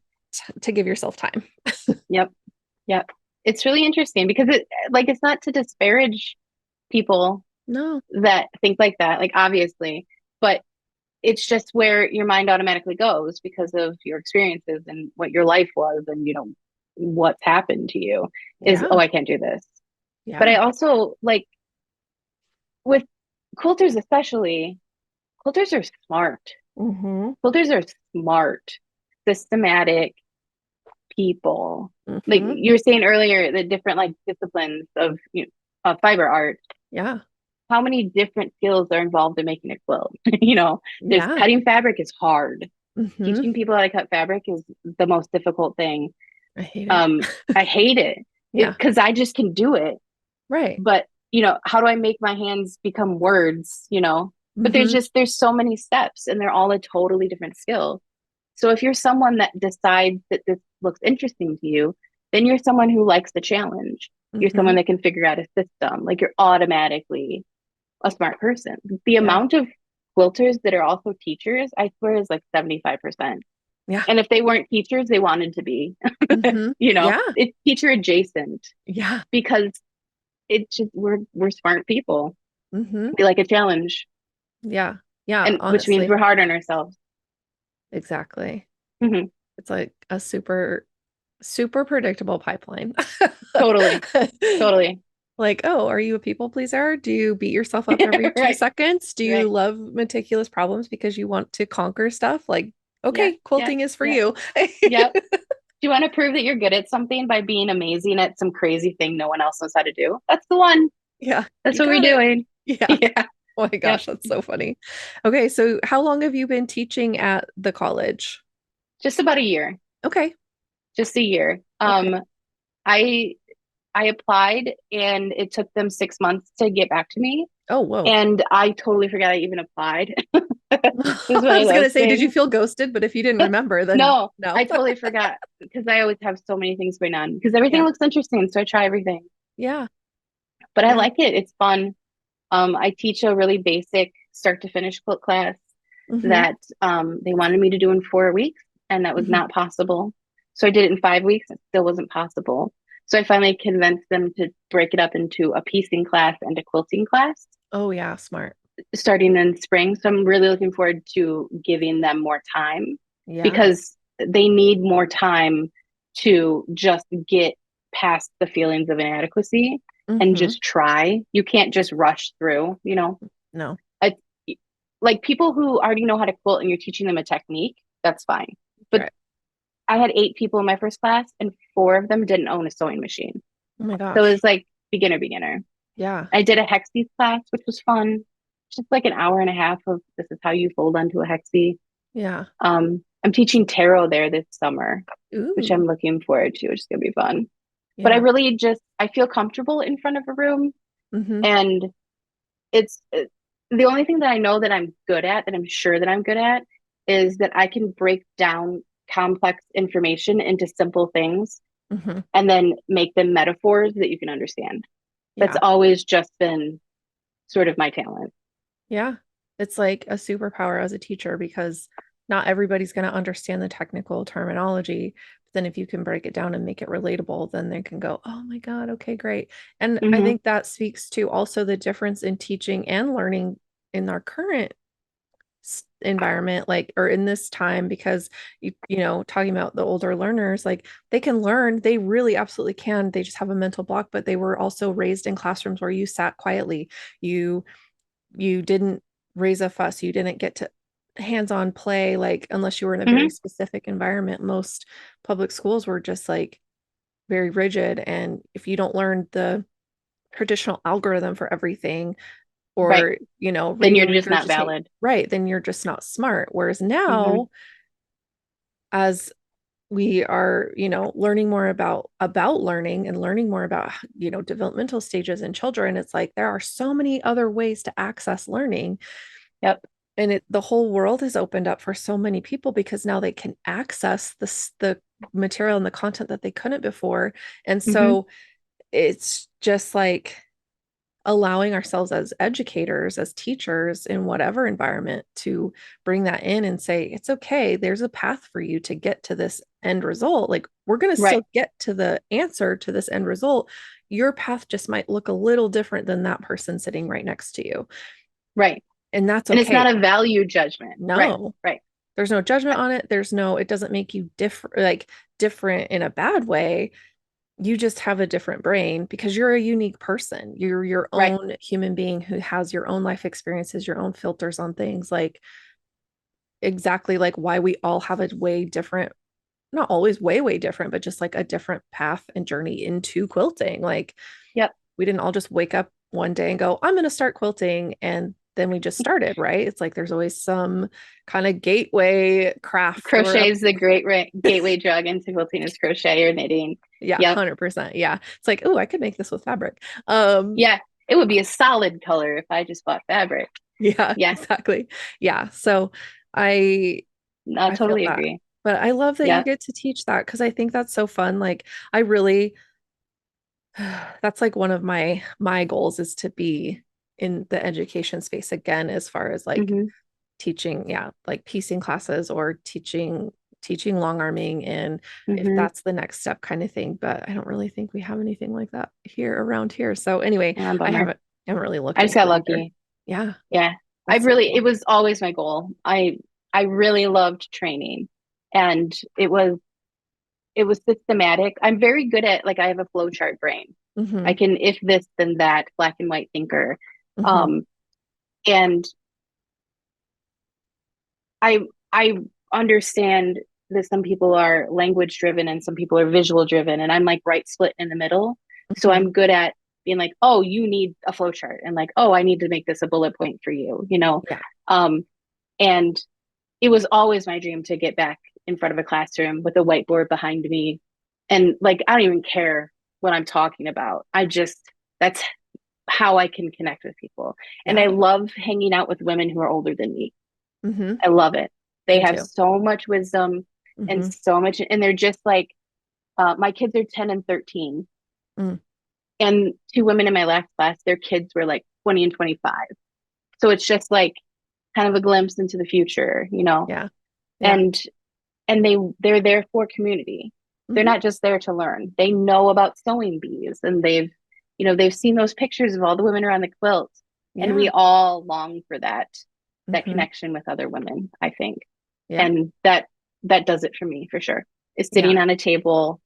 to give yourself time. Yep. Yep. It's really interesting because it's not to disparage people No. that think like that, like obviously, but it's just where your mind automatically goes because of your experiences and what your life was and what's happened to you is, oh, Yeah. I can't do this. But I Yeah. also like with quilters especially, quilters are smart. Mm-hmm. Quilters are smart, systematic people. Like Mm-hmm. you were saying earlier, the different like disciplines of fiber art. Yeah. How many different skills are involved in making a quilt? There's Yeah. cutting fabric is hard. Mm-hmm. Teaching people how to cut fabric is the most difficult thing. I hate it. I hate it Yeah. because I just can do it. Right. But how do I make my hands become words? But Mm-hmm. there's so many steps, and they're all a totally different skill. So if you're someone that decides that this looks interesting to you, then you're someone who likes the challenge. You're Mm-hmm. someone that can figure out a system. Like you're automatically a smart person. The Yeah. amount of quilters that are also teachers, I swear, is like 75%. Yeah. And if they weren't teachers, they wanted to be. Mm-hmm. Yeah. It's teacher adjacent Yeah. because it's just we're smart people. Mm-hmm. We like a challenge, Yeah. Yeah. and which means Honestly. we're hard on ourselves. Exactly. Hmm. It's like a super, super predictable pipeline. Totally, totally. Like, oh, are you a people pleaser? Do you beat yourself up every two Right, seconds? Do you right. love meticulous problems because you want to conquer stuff? Like, Yeah, okay, yeah, quilting is for yeah. you. Yep. Do you want to prove that you're good at something by being amazing at some crazy thing no one else knows how to do? That's the one. Yeah, That's you what we're got it. doing. Yeah. Yeah. Oh my Yep. gosh, that's so funny. Okay, so how long have you been teaching at the college? Just about a year. Okay. Just a year. Okay. I I applied and it took them 6 months to get back to me. Oh, whoa. And I totally forgot I even applied. It was one I of was gonna those say, did you things. feel ghosted? But if you didn't remember, then No, no. I totally forgot because I always have so many things going on because everything Yeah. looks interesting. So I try everything, Yeah. but I Yeah. like it. It's fun. I teach a really basic start to finish quilt class Mm-hmm. that they wanted me to do in 4 weeks, and that was Mm-hmm. not possible. So I did it in 5 weeks. It still wasn't possible. So I finally convinced them to break it up into a piecing class and a quilting class Oh yeah, smart. starting in spring. So I'm really looking forward to giving them more time Yeah. because they need more time to just get past the feelings of inadequacy and Mm-hmm. just try. You can't just rush through. No. I, like people who already know how to quilt and you're teaching them a technique, that's fine. But Right. I had 8 people in my first class and 4 of them didn't own a sewing machine. Oh my So it was gosh. like beginner. Yeah. I did a hexie class, which was fun. Just like an hour and a half of this is how you fold onto a hexie. Yeah. I'm teaching tarot there this summer, which Ooh. I'm looking forward to, which is gonna be fun. But I Yeah. really just I feel comfortable in front of a room, Mm-hmm. and it's the only thing that I know that I'm good at, that I'm sure that I'm good at, is that I can break down complex information into simple things Hmm. and then make them metaphors that you can understand. That's Yeah. always just been sort of my talent. Yeah. It's like a superpower as a teacher because not everybody's going to understand the technical terminology. But then if you can break it down and make it relatable, then they can go, oh my God, okay, great. And I Mm-hmm. think that speaks to also the difference in teaching and learning in our current environment, like, or in this time, because talking about the older learners, like they can learn, they really absolutely can. They just have a mental block, but they were also raised in classrooms where you sat quietly. You didn't raise a fuss. You didn't get to hands-on play, like unless you were in a very Mm-hmm. specific environment. Most public schools were just like very rigid. And if you don't learn the traditional algorithm for everything, Right. or Then read you're and just not regurgitate, valid. right, then you're just not smart. Whereas Mm-hmm. now, as we are learning more about learning and learning more about developmental stages in children, it's like there are so many other ways to access learning. Yep. And the whole world has opened up for so many people because now they can access the material and the content that they couldn't before. And Mm-hmm. so it's just like allowing ourselves as educators, as teachers in whatever environment, to bring that in and say, it's okay. There's a path for you to get to this end result. Like, we're going to Right. still get to the answer to this end result. Your path just might look a little different than that person sitting right next to you. Right. And that's And it's okay. not a value judgment. Right. No, Right. there's no judgment on it. It doesn't make you different, like different in a bad way. You just have a different brain because you're a unique person. You're your Right. own human being who has your own life experiences, your own filters on things, like exactly like why we all have a way different, not always way different, but just like a different path and journey into quilting. Like, Yep. we didn't all just wake up one day and go, I'm going to start quilting. And then we just started, right? It's like there's always some kind of gateway craft or Crochet is the gateway drug into quilting is crochet or knitting. yeah, Yep. 100%. Yeah. It's like, oh, I could make this with fabric. Yeah. It would be a solid color if I just bought fabric. Yeah, Yeah. exactly. Yeah. So I No, I feel totally that. agree. But I love that you Yep. get to teach that because I think that's so fun. Like, I really that's like one of my goals is to be in the education space again, as far as like Mm-hmm. teaching, yeah, like piecing classes or teaching long arming, and if Mm-hmm. that's the next step kind of thing. But I don't really think we have anything like that here around here. So anyway, I Bummer. haven't really looked I just into got it either. lucky. Yeah, Yeah. that's so It cool. was always my goal. I really loved training and it was systematic. I'm very good at like I have a flowchart brain. I Hmm. can if this then that black and white thinker. Hmm. Um and I I understand that some people are language driven and some people are visual driven and I'm like right split in the middle. So Hmm. I'm good at being like, "Oh, you need a flow chart." And like, "Oh, I need to make this a bullet point for you," you know. Yeah. Um and it was always my dream to get back in front of a classroom with a whiteboard behind me. And like I don't even care what I'm talking about. I just that's how I can connect with people. And I Yeah. love hanging out with women who are older than me. Hmm. I love it. They Me have too. so much wisdom and Hmm. so much, and they're just like, my kids are 10 and 13. Mm. And two women in my last class, their kids were like 20 and 25. So it's just like kind of a glimpse into the future, you know? Yeah. Yeah. And they're there for community. They're Hmm. not just there to learn. They know about sewing bees and they've seen those pictures of all the women around the quilt. And we Yeah. all long for that Hmm. connection with other women, I think. Yeah. And that does it for me for sure. Is sitting Yeah. on a table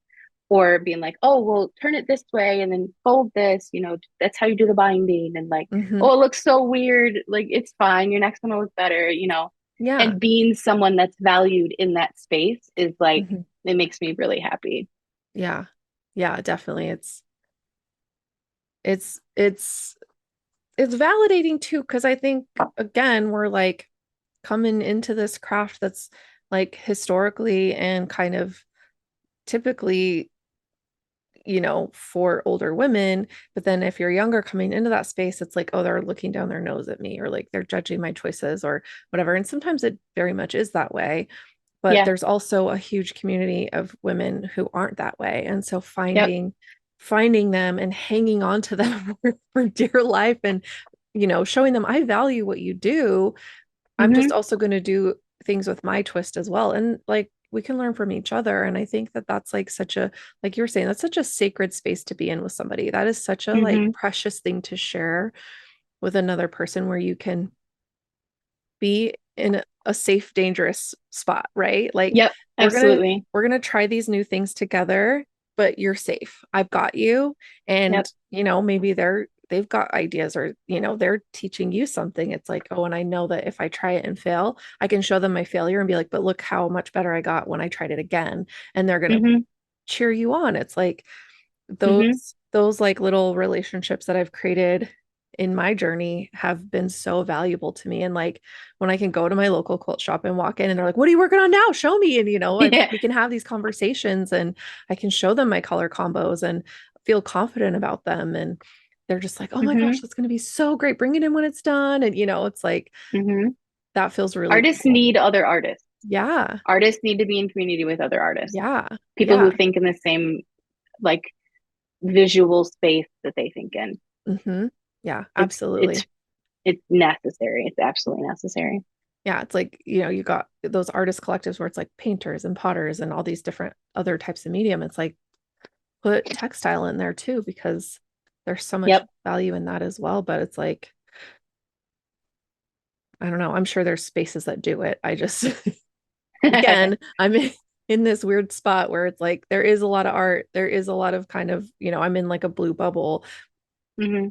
or being like, oh, well, turn it this way and then fold this, that's how you do the binding. And like, Hmm. oh, it looks so weird. Like, it's fine. Your next one will look better. Yeah. And being someone that's valued in that space is like, Hmm. it makes me really happy. Yeah. Yeah, definitely. It's it's it's validating too, because I think again, we're like coming into this craft that's like historically and kind of typically, for older women. But then if you're younger coming into that space, it's like, oh, they're looking down their nose at me, or like they're judging my choices or whatever. And sometimes it very much is that way. but Yeah. there's also a huge community of women who aren't that way. And so Yep. finding them and hanging on to them for dear life, and showing them I value what you do. I'm just Hmm. also going to do things with my twist as well. And like we can learn from each other. And I think that that's like such a, like you were saying, that's such a sacred space to be in with somebody. That is such a like Hmm. precious thing to share with another person, where you can be in a safe, dangerous spot, right? Like Yep. we're gonna Absolutely. we're gonna try these new things together, but you're safe. I've got you. And Yep. maybe they've got ideas, or they're teaching you something. It's like, oh, and I know that if I try it and fail, I can show them my failure and be like, but look how much better I got when I tried it again. And they're gonna Hmm. cheer you on. It's like Hmm. those like little relationships that I've created in my journey have been so valuable to me. And like when I can go to my local quilt shop and walk in and they're like, what are you working on now? Show me. And Yeah. we can have these conversations, and I can show them my color combos and feel confident about them. And they're just like, oh my Hmm. gosh, that's going to be so great. Bring it in when it's done. And it's like Hmm. that feels really Artists cool. need other artists. Yeah. Artists need to be in community with other artists. Yeah. People who Yeah. think in the same like visual space that they think in. Hmm. Yeah, It's absolutely. it's it's necessary. It's absolutely necessary. Yeah, it's like, you got those artist collectives where it's like painters and potters and all these different other types of medium. It's like put textile in there too, because there's so much Yep. value in that as well. But it's like, I don't know, I'm sure there's spaces that do it. I just, again, I'm in this weird spot where it's like there is a lot of art, there is a lot of kind of, I'm in like a blue bubble, Hmm.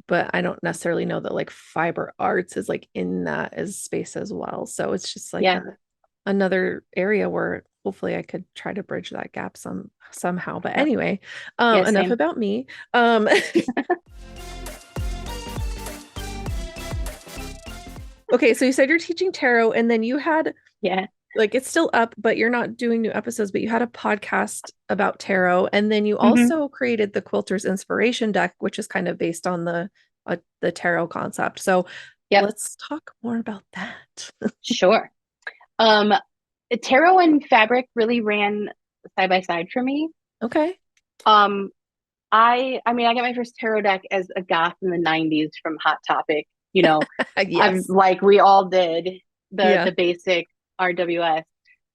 but I don't necessarily know that like fiber arts is like in that as space as well. So it's just like Yeah. another area where hopefully I could try to bridge that gap somehow. But Yep. anyway, Yeah. enough Same. about me. Okay, so you said you're teaching tarot, and then you had Yeah. like it's still up, but you're not doing new episodes, but you had a podcast about tarot, and then you Hmm. also created the Quilters Inspiration Deck, which is kind of based on the tarot concept. So Yep. let's talk more about that. Sure. Um, Tarot and fabric really ran side by side for me. Okay. Um, I mean, I got my first tarot deck as a goth in the 90s from Hot Topic. I'm Yes. like we all did Yeah. the basic RWS.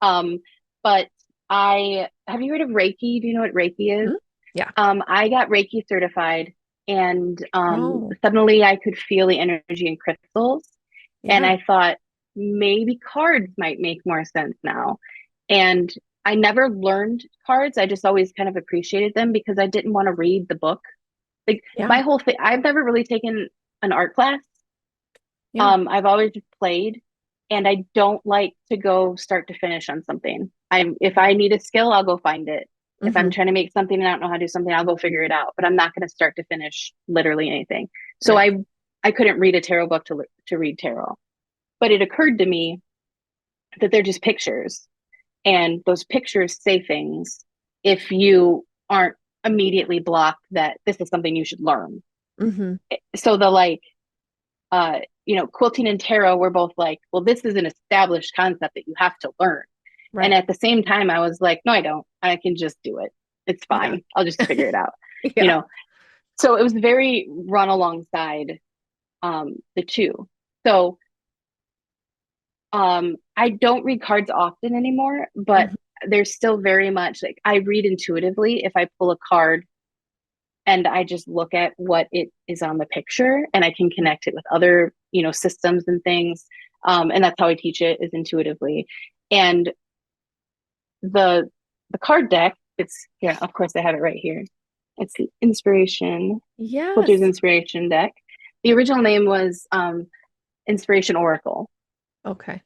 Um, but I have you heard of Reiki? Do you know what Reiki is? Mhm. Yeah. I got Reiki certified, and Oh, suddenly I could feel the energy in crystals, and yeah. I thought maybe cards might make more sense now. And I never learned cards. I just always kind of appreciated them because I didn't want to read the book. Like Yeah. my whole thing, I've never really taken an art class. Yeah. I've always just played, and I don't like to go start to finish on something. If I need a skill, I'll go find it. If I'm Hmm. trying to make something and I don't know how to do something, I'll go figure it out. But I'm not going to start to finish literally anything. So Right. I couldn't read a tarot book to read tarot. But it occurred to me that they're just pictures, and those pictures say things if you aren't immediately blocked that this is something you should learn. Hmm. So the like quilting and tarot were both like, well, this is an established concept that you have to learn. And Right. at the same time, I was like, no, I don't. I can just do it. It's Yeah. fine. I'll just figure it out. You Yeah. know. So it was very run alongside the two. So I don't read cards often anymore, but Mhm. there's still very much like I read intuitively if I pull a card and I just look at what it is on the picture and I can connect it with other, systems and things. And that's how I teach it is intuitively. And the the card deck, it's yeah, of course I have it right here. It's the inspiration, Quilter's Yes. inspiration deck. The original name was Inspiration Oracle. Okay.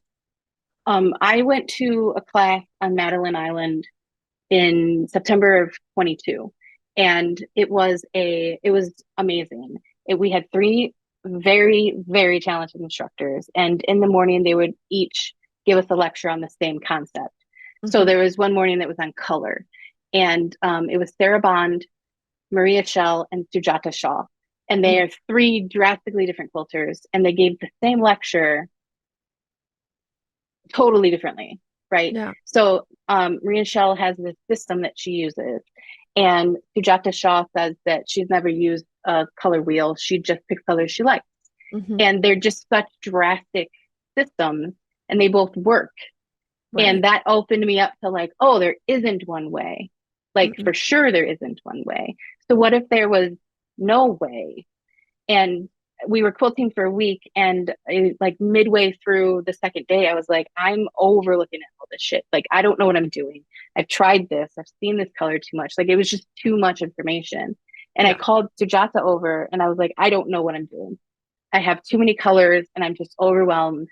I went to a class on Madeline Island in September of 22. And it was amazing. We had three very, very talented instructors. And in the morning, they would each give us a lecture on the same concept. So Hmm. there was one morning that was on color. And it was Sarah Bond, Maria Schell, and Sujata Shah. And they are three drastically different quilters. And they gave the same lecture totally differently. right? Yeah. So Maria Shell has this system that she uses, and Sujata Shah says that she's never used a color wheel. She just picks colors she likes. Hmm. And they're just such drastic systems, and they both work. And Right. that opened me up to like, oh, there isn't one way. Like Mm-mm. for sure there isn't one way. So what if there was no way? And we were quilting for a week, and like midway through the second day I was like, I'm overlooking at all this shit. Like I don't know what I'm doing. I've tried this, I've seen this color too much. Like it was just too much information. And I Yeah. called Sujata over, and I was like, I don't know what I'm doing. I have too many colors and I'm just overwhelmed.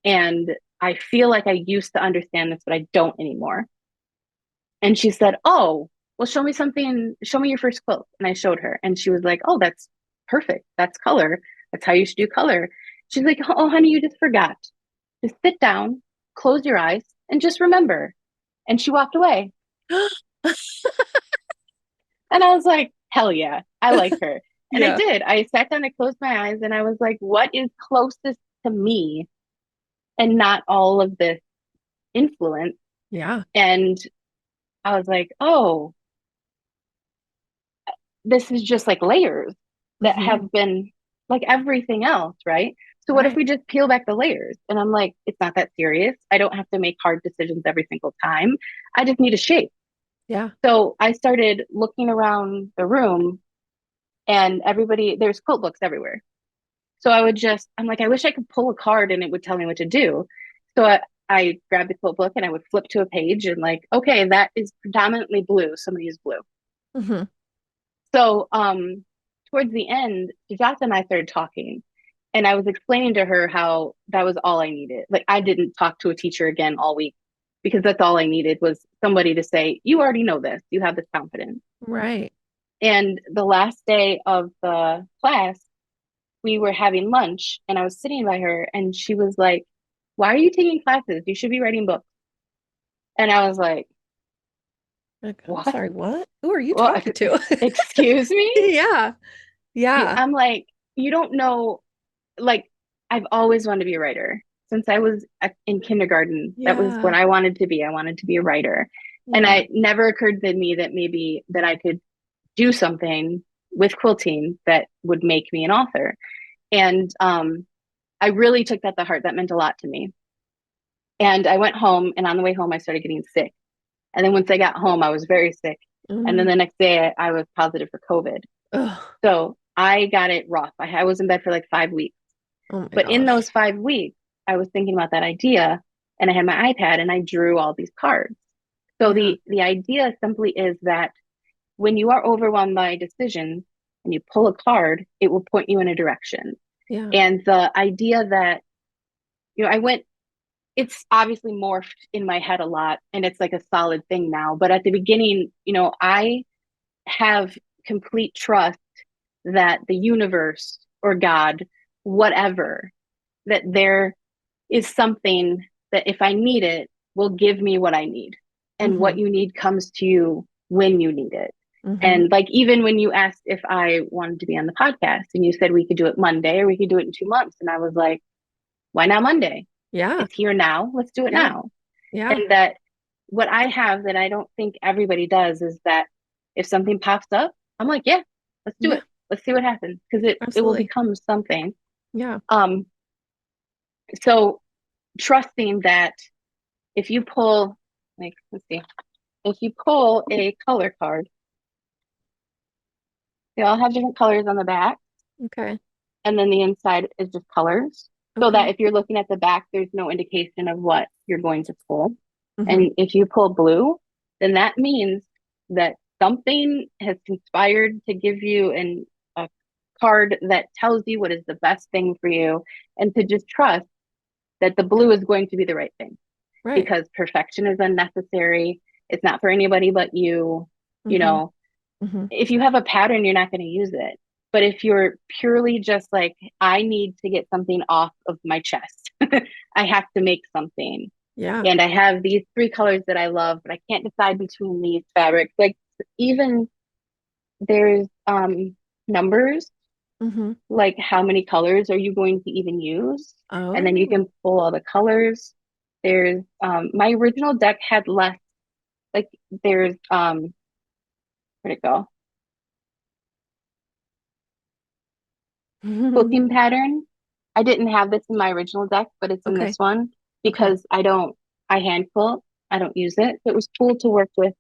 And I feel like I used to understand this, but I don't anymore. And she said, oh, well, show me something, show me your first quilt. And I showed her, and she was like, oh, that's perfect. That's color. That's how you should do color. She's like, oh, honey, you just forgot. Just sit down, close your eyes, and just remember. And she walked away. And I was like, hell yeah, I like her. And I Yeah. did. I sat down, I closed my eyes, and I was like, what is closest to me and not all of this influence? Yeah. And I was like, oh, this is just like layers that Hmm. have been like everything else, right? So what if Right. we just peel back the layers? And I'm like, it's not that serious. I don't have to make hard decisions every single time. I just need a shape. Yeah. So I started looking around the room, and everybody, there's quilt books everywhere. So I'm like, I wish I could pull a card and it would tell me what to do. So I grabbed the quilt book and I would flip to a page and like, okay, that is predominantly blue. Somebody use blue. Hmm. So towards the end, Sujata and I started talking, and I was explaining to her how that was all I needed. Like I didn't talk to a teacher again all week, because that's all I needed was somebody to say, you already know this, you have this confidence. Right. And the last day of the class, we were having lunch, and I was sitting by her, and she was like, why are you taking classes? You should be writing books. And I was like, Like, I'm what? sorry, what? Who are you What? talking to? Excuse me? Yeah. Yeah. I'm like, you don't know. Like, I've always wanted to be a writer since I was in kindergarten. That was what Yeah. I wanted to be. I wanted to be a writer. And Yeah. I never occurred to me that maybe that I could do something with quilting that would make me an author. And I really took that to heart. That meant a lot to me. And I went home, and on the way home, I started getting sick. And then once I got home, I was very sick. Oh And then the no. next day, I was positive for COVID. Oh, So I got it rough. I was in bed for like 5 weeks. oh my But in gosh. those 5 weeks, I was thinking about that idea, and I had my iPad and I drew all these cards. So Yeah. the idea simply is that when you are overwhelmed by decisions and you pull a card, it will point you in a direction. Yeah. And the idea that, I went, it's obviously morphed in my head a lot, and it's like a solid thing now. But at the beginning, I have complete trust that the universe or God, whatever, that there is something that if I need it, will give me what I need. And Hmm. what you need comes to you when you need it. Hmm. And like, even when you asked if I wanted to be on the podcast, and you said we could do it Monday or we could do it in 2 months. And I was like, why not Monday? Yeah. It's here now. Let's do it Yeah. now. Yeah. And that what I have that I don't think everybody does is that if something pops up, I'm like, yeah, let's do Yeah. it. Let's see what happens, because it will Absolutely. become something. Yeah. Um, so trusting that if you pull, like, let's see, if you pull a color card, they all have different colors on the back, Okay. and then the inside is just colors. So that Okay. if you're looking at the back, there's no indication of what you're going to pull. Hmm. And if you pull blue, then that means that something has conspired to give you a card that tells you what is the best thing for you, and to just trust that the blue is going to be the right thing, Right. because perfection is unnecessary. It's not for anybody but you. You Hmm. know, Hmm. if you have a pattern, you're not going to use it. But if you're purely just like, I need to get something off of my chest, I have to make something. Yeah. And I have these three colors that I love, but I can't decide between these fabrics. Like, even there's numbers, Hmm. like how many colors are you going to even use? And then you Oh. can pull all the colors. There's my original deck had less, like there's where'd it go? Quilting pattern. I didn't have this in my original deck, but it's in this Okay. one Okay. because I hand quilt. I don't use it. So it was cool to work with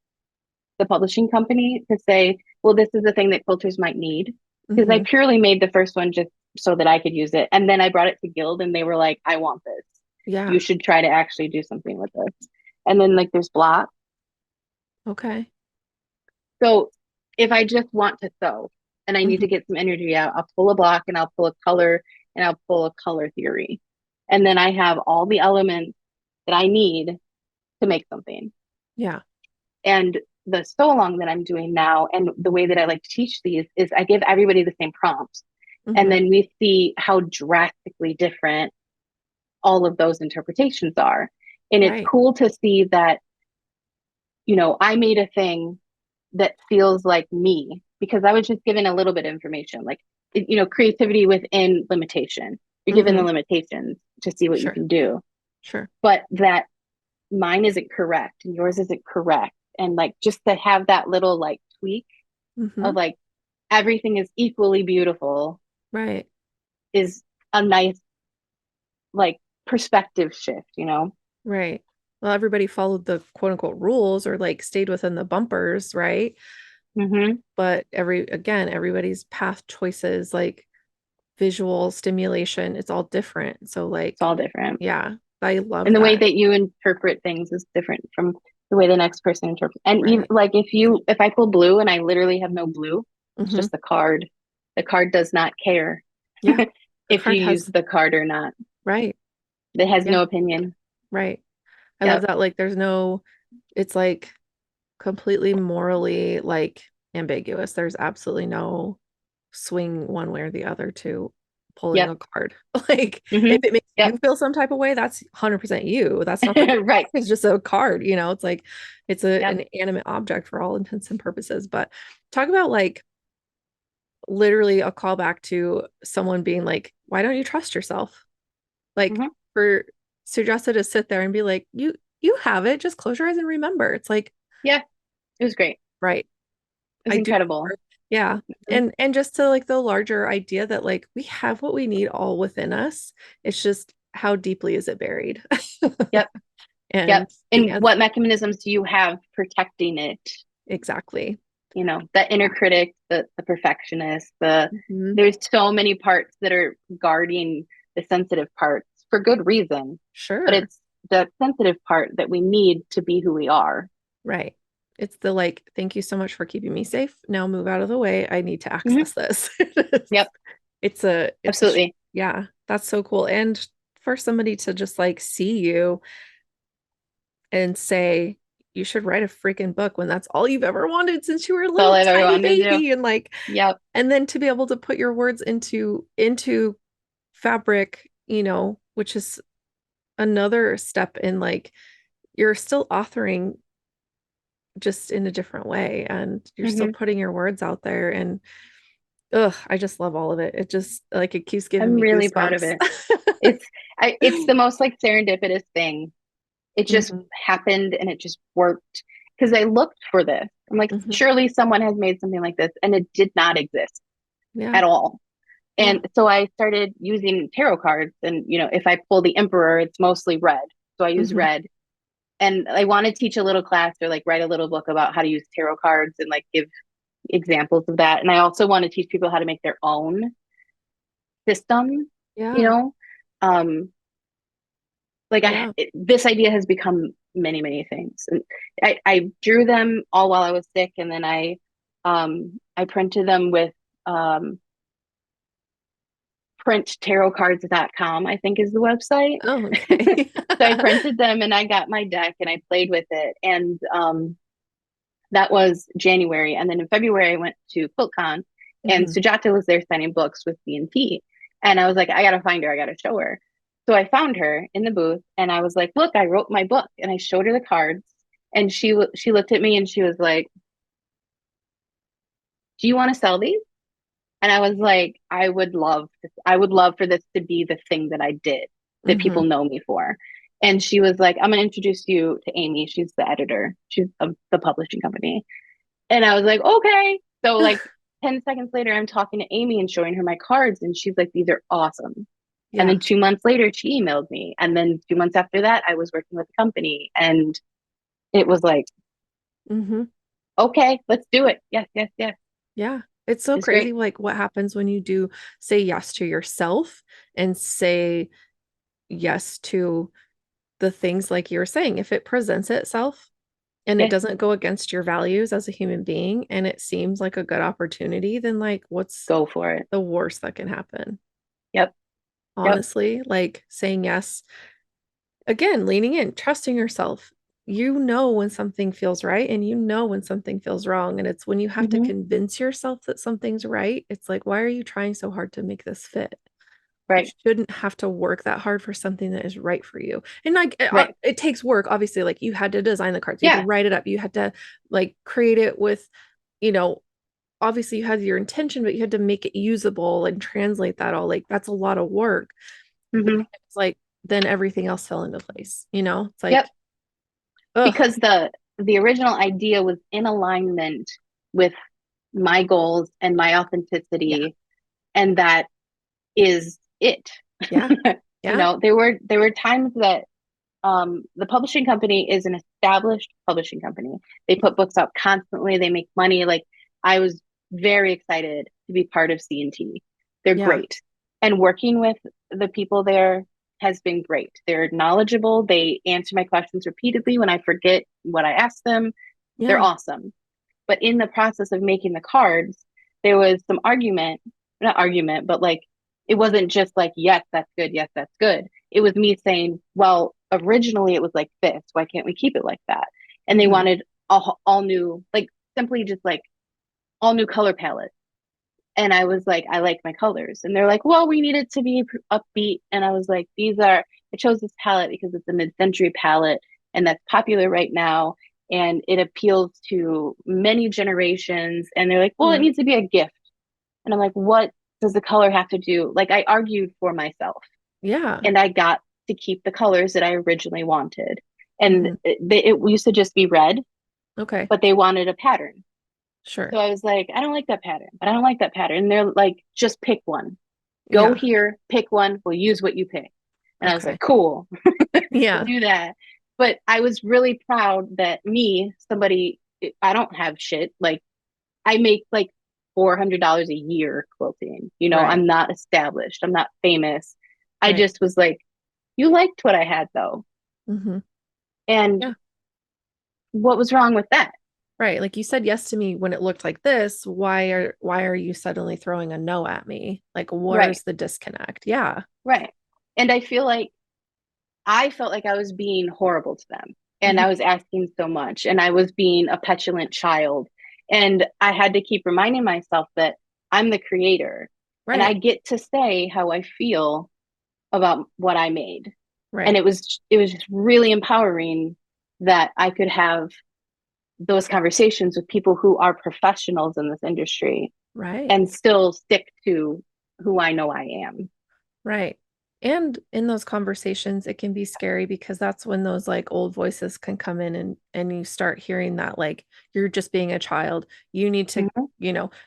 the publishing company to say, well, this is the thing that quilters might need. Because I Hmm. purely made the first one just so that I could use it. And then I brought it to Guild and they were like, I want this. Yeah. You should try to actually do something with this. And then like there's blocks. Okay. So if I just want to sew and I need Hmm. to get some energy out, I'll pull a block and I'll pull a color and I'll pull a color theory. And then I have all the elements that I need to make something. Yeah. And the sew along that I'm doing now and the way that I like to teach these is I give everybody the same prompts. And Hmm. then we see how drastically different all of those interpretations are. And it's Right. cool to see that, I made a thing that feels like me because I was just given a little bit of information, like, creativity within limitation. You're given the Hmm. limitations to see what you Sure. can do, Sure. but that mine isn't correct and yours isn't correct. And like just to have that little like tweak Hmm. of like everything is equally beautiful Right. is a nice like perspective shift. Right. Well, everybody followed the quote unquote rules or like stayed within the bumpers, right? Mm-hmm. But everybody's path choices, like visual stimulation, it's all different. So It's like, all different. yeah, I love And the way that. that you interpret things is different from the way the next person interprets. And even Right. like if I pull blue and I literally have no blue, it's Hmm. just the card. The card does not care Yeah. The if you card use has, the card or not. right. It has Yeah. no opinion. Right. I love Yep. that. Like, it's like completely morally like ambiguous. There's absolutely no swing one way or the other to pulling Yep. a card. Like, if Hmm. it makes Yep. you feel some type of way, that's 100% you. That's not the card. Right. It's just a card, it's like Yep. an animate object for all intents and purposes. But talk about like literally a callback to someone being like, why don't you trust yourself? Like Hmm. for Sujasa to sit there and be like, you have it, just close your eyes and remember. It's like, Yeah. It was great. right. It was I do. incredible. Yeah. Mhm. And just to like the larger idea that like we have what we need all within us. It's just how deeply is it buried? Yep. And Yep. the And answer what mechanisms do you have protecting it? exactly. That inner critic, the perfectionist, Mhm. there's so many parts that are guarding the sensitive parts for good reason, but Sure. it's the sensitive part that we need to be who we are. Right. It's the like, thank you so much for keeping me safe. Now move out of the way. I need to Hmm. access this. Yep, absolutely. Yeah, that's so cool. And for somebody to just like see you and say, you should write a freaking book when that's all you've ever wanted since you were a That's all little I've ever tiny wanted to do. baby. And like, Yep. and then to be able to put your words into fabric, which is another step in like you're still authoring just in a different way and you're still Hmm. putting your words out there and ugh, I just love all of it. It just like it keeps giving I'm me really proud of goosebumps. it. It's it's the most like serendipitous thing. It just Hmm. happened and it just worked because I looked for this. I'm like, Hmm. surely someone has made something like this, and it did not exist Yeah. at all. Yeah. And so I started using tarot cards. And, if I pull the emperor, it's mostly red. So I use Hmm. red. And I want to teach a little class or like write a little book about how to use tarot cards and like give examples of that. And I also want to teach people how to make their own system, you Yeah. know? Um, like Yeah. this idea has become many, many things. And I drew them all while I was sick. And then I printed them with, um, printtarotcards.com, I think is the website. Oh, okay. So I printed them and I got my deck and I played with it. And that was January. And then in February, I went to QuiltCon and Hmm. Sujata was there signing books with B&T. And I was like, I got to find her. I got to show her. So I found her in the booth and I was like, look, I wrote my book. And I showed her the cards. And she looked at me and she was like, do you want to sell these? And I was like, I would love for this to be the thing that I did that Hmm. people know me for. And she was like, I'm going to introduce you to Amy. She's the editor. She's of the publishing company. And I was like, okay. So like 10 seconds later, I'm talking to Amy and showing her my cards. And she's like, these are awesome. And Yeah. then 2 months later, she emailed me. And then 2 months after that, I was working with the company. And it was like, Hmm. okay, let's do it. Yes, yes, yes. Yeah. It's so It's crazy, great. like what happens when you do say yes to yourself and say yes to the things like you were saying. If it presents itself and it Yes, doesn't go against your values as a human being and it seems like a good opportunity, then like what's go for it. the worst that can happen? Yep, yep. Honestly, like saying yes, again, leaning in, trusting yourself. You know when something feels right and you know when something feels wrong. And it's when you have to Hmm. convince yourself that something's right. It's like, why are you trying so hard to make this fit? You Right, shouldn't have to work that hard for something that is right for you. And like right. it takes work, obviously. Like you had to design the cards, you had to Yeah. write it up, you had to like create it with, you know, obviously you had your intention, but you had to make it usable and translate that all. Like that's a lot of work. But Hmm. it's like then everything else fell into place, you know? It's Yep. like, ugh, Because the original idea was in alignment with my goals and my yeah, authenticity, and that is it. yeah, You yeah, know, there were times that the publishing company is an established publishing company. They put books out constantly. They make money. Like I was very excited to be part of C&T. They're yeah, great, and working with the people there has been great. They're knowledgeable. They answer my questions repeatedly when I forget what I asked them. They're yeah, awesome. But in the process of making the cards, there was some argument, not argument, but like it wasn't just like, yes, that's good, yes, that's good. It was me saying, well, originally it was like this. Why can't we keep it like that? And they hmm, wanted all new, like simply just like all new color palette. And I was like, I like my colors. And they're like, well, we need it to be upbeat. And I was like, I chose this palette because it's a mid century palette and that's popular right now. And it appeals to many generations. And they're like, well, it yeah, needs to be a gift. And I'm like, what does the color have to do? Like, I argued for myself yeah, and I got to keep the colors that I originally wanted. And hmm, it used to just be red, okay, but they wanted a pattern. So sure, I was like, I don't like that pattern, but I don't like that pattern. And they're like, just pick one. Go yeah, here, pick one. We'll use what you pick. And I was like, okay, cool, we'll yeah, do that. But I was really proud that me, somebody, I don't have shit. Like I make like $400 a year quilting. You know, right, I'm not established. I'm not famous. I right, just was like, you liked what I had though. hmm, And yeah. what was wrong with that? Right. Like you said yes to me when it looked like this. Why are you suddenly throwing a no at me? Like Right, where's the disconnect? Yeah. right. And I feel like I felt like I was being horrible to them and Hmm. I was asking so much and I was being a petulant child. And I had to keep reminding myself that I'm the creator and I Right. get to say how I feel about what I made. And Right. it was just really empowering that I could have those conversations with people who are professionals in this industry Right. and still stick to who I know I am. Right. And in those conversations, it can be scary because that's when those like old voices can come in and you start hearing that like you're just being a child. You need to, Mm-hmm.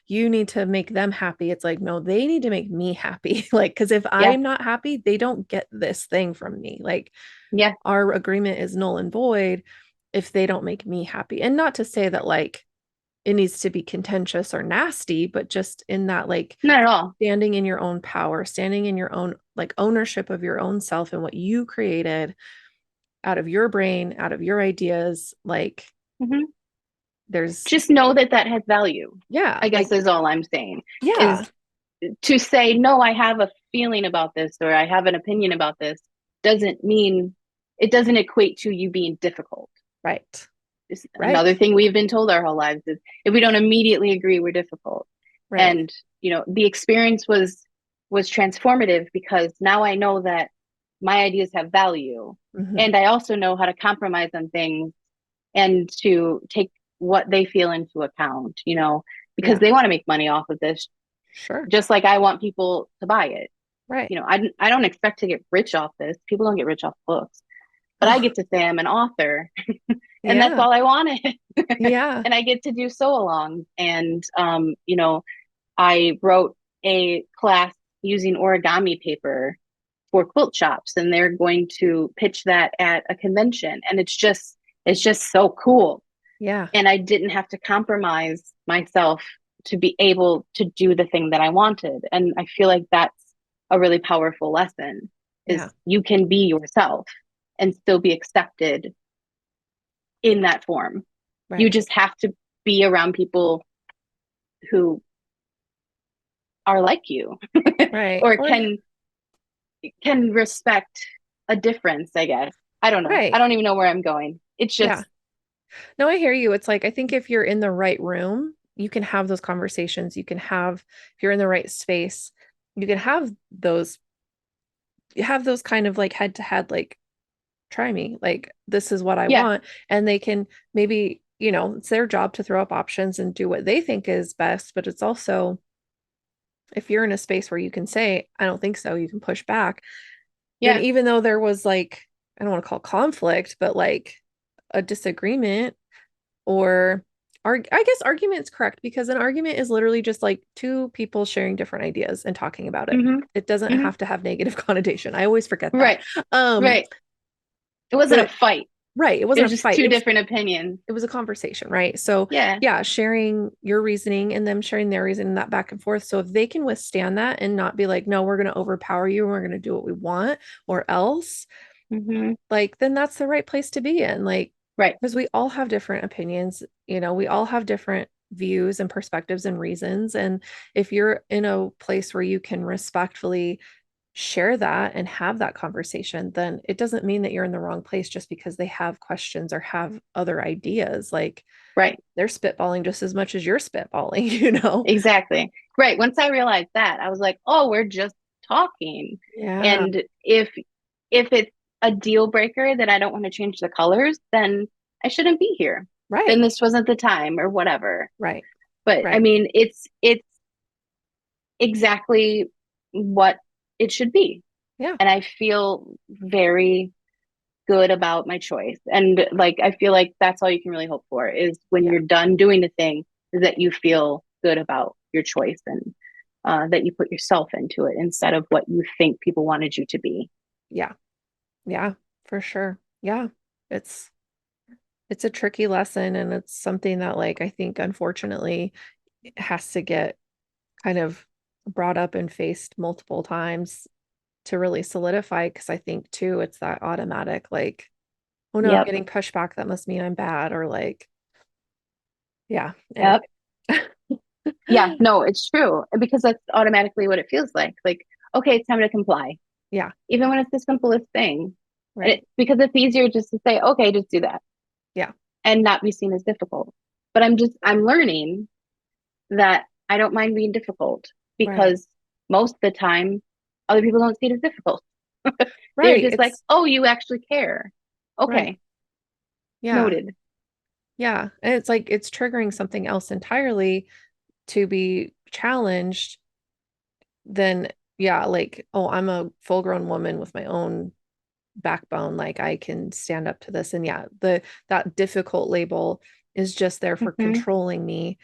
you need to make them happy. It's like, no, they need to make me happy. Like, because if Yeah. I'm not happy, they don't get this thing from me. Like Yeah. our agreement is null and void if they don't make me happy. And not to say that like it needs to be contentious or nasty, but just in that like Not at all. standing in your own power, standing in your own like ownership of your own self and what you created out of your brain, out of your ideas, like Mm-hmm. there's Just know that that has value, yeah, I guess like is all I'm saying. yeah, Is to say, no, I have a feeling about this or I have an opinion about this doesn't mean it doesn't equate to you being difficult. right. It's another Right. thing we've been told our whole lives is if we don't immediately agree, we're difficult. Right. And the experience was transformative because now I know that my ideas have value. Hmm. And I also know how to compromise on things and to take what they feel into account, because Yeah, they want to make money off of this, sure. just like I want people to buy it. Right. I don't expect to get rich off this. People don't get rich off books. but I Oh, get to say I'm an author, and that's yeah. all I wanted. Yeah. And I get to do sew along. And I wrote a class using origami paper for quilt shops, and they're going to pitch that at a convention. And it's just so cool. Yeah. And I didn't have to compromise myself to be able to do the thing that I wanted. And I feel like that's a really powerful lesson Yeah. is you can be yourself and still be accepted in that form. You Right. just have to be around people who are like you Right. or Or can respect a difference, I guess. I don't know. I right. don't even know where I'm going. It's Yeah. just No, I hear you. It's like I think if you're in the right room, you can have those conversations. You can have, if you're in the right space, you can have those kind of like head to head, like, try me, like, this is what I yeah. want. And they can maybe, it's their job to throw up options and do what they think is best. But it's also, if you're in a space where you can say, I don't think so, you can push back. Then Yeah. even though there was like, I don't want to call it conflict, but like a disagreement or I guess argument is correct because an argument is literally just like two people sharing different ideas and talking about it. Mhm. It doesn't Mhm. have to have negative connotation. I always forget that. Right. Um, Right. It wasn't a but fight. right, it It wasn't was a just fight. two different opinions. It was a conversation, right? So Yeah. yeah, sharing your reasoning and them sharing their reasoning, that back and forth. So if they can withstand that and not be like, no, we're going to overpower you and we're going to do what we want or else, Mhm. like, then that's the right place to be in. Like, Right. because we all have different opinions, we all have different views and perspectives and reasons. And if you're in a place where you can respectfully share that and have that conversation, then it doesn't mean that you're in the wrong place just because they have questions or have other ideas. Like, Right. they're spitballing just as much as you're spitballing, you know? Exactly. Right. Once I realized that, I was like, "Oh, we're just talking." Yeah. And if it's a deal breaker that I don't want to change the colors, then I shouldn't be here. Then Right. this wasn't the time or whatever. Right. But I Right. mean, it's exactly what it should be. Yeah. And I feel very good about my choice. And like I feel like that's all you can really hope for is when Yeah. you're done doing the thing is that you feel good about your choice and that you put yourself into it instead of what you think people wanted you to be. Yeah. Yeah. For sure. Yeah. It's it's a tricky lesson and it's something that, like, I think unfortunately has to get kind of brought up and faced multiple times to really solidify, because I think too it's that automatic, like, oh no, I'm Yep. getting pushback, that must mean I'm bad, or like, yeah, anyway. Yep. Yeah, no, it's true because that's automatically what it feels like. Like, okay, it's time to comply, Yeah, even when it's the simplest thing. And right. because it's easier just to say, okay, just do that Yeah, and not be seen as difficult. But I'm learning that I don't mind being difficult right. because most of the time other people don't see it as difficult. They're Right. just like, It's oh, you actually care. right. Okay, Yeah. noted. Yeah. And it's like it's triggering something else entirely to be challenged. Then yeah, like, oh, I'm a full grown woman with my own backbone, like I can stand up to this. And yeah, that difficult label is just there for Hmm. controlling me.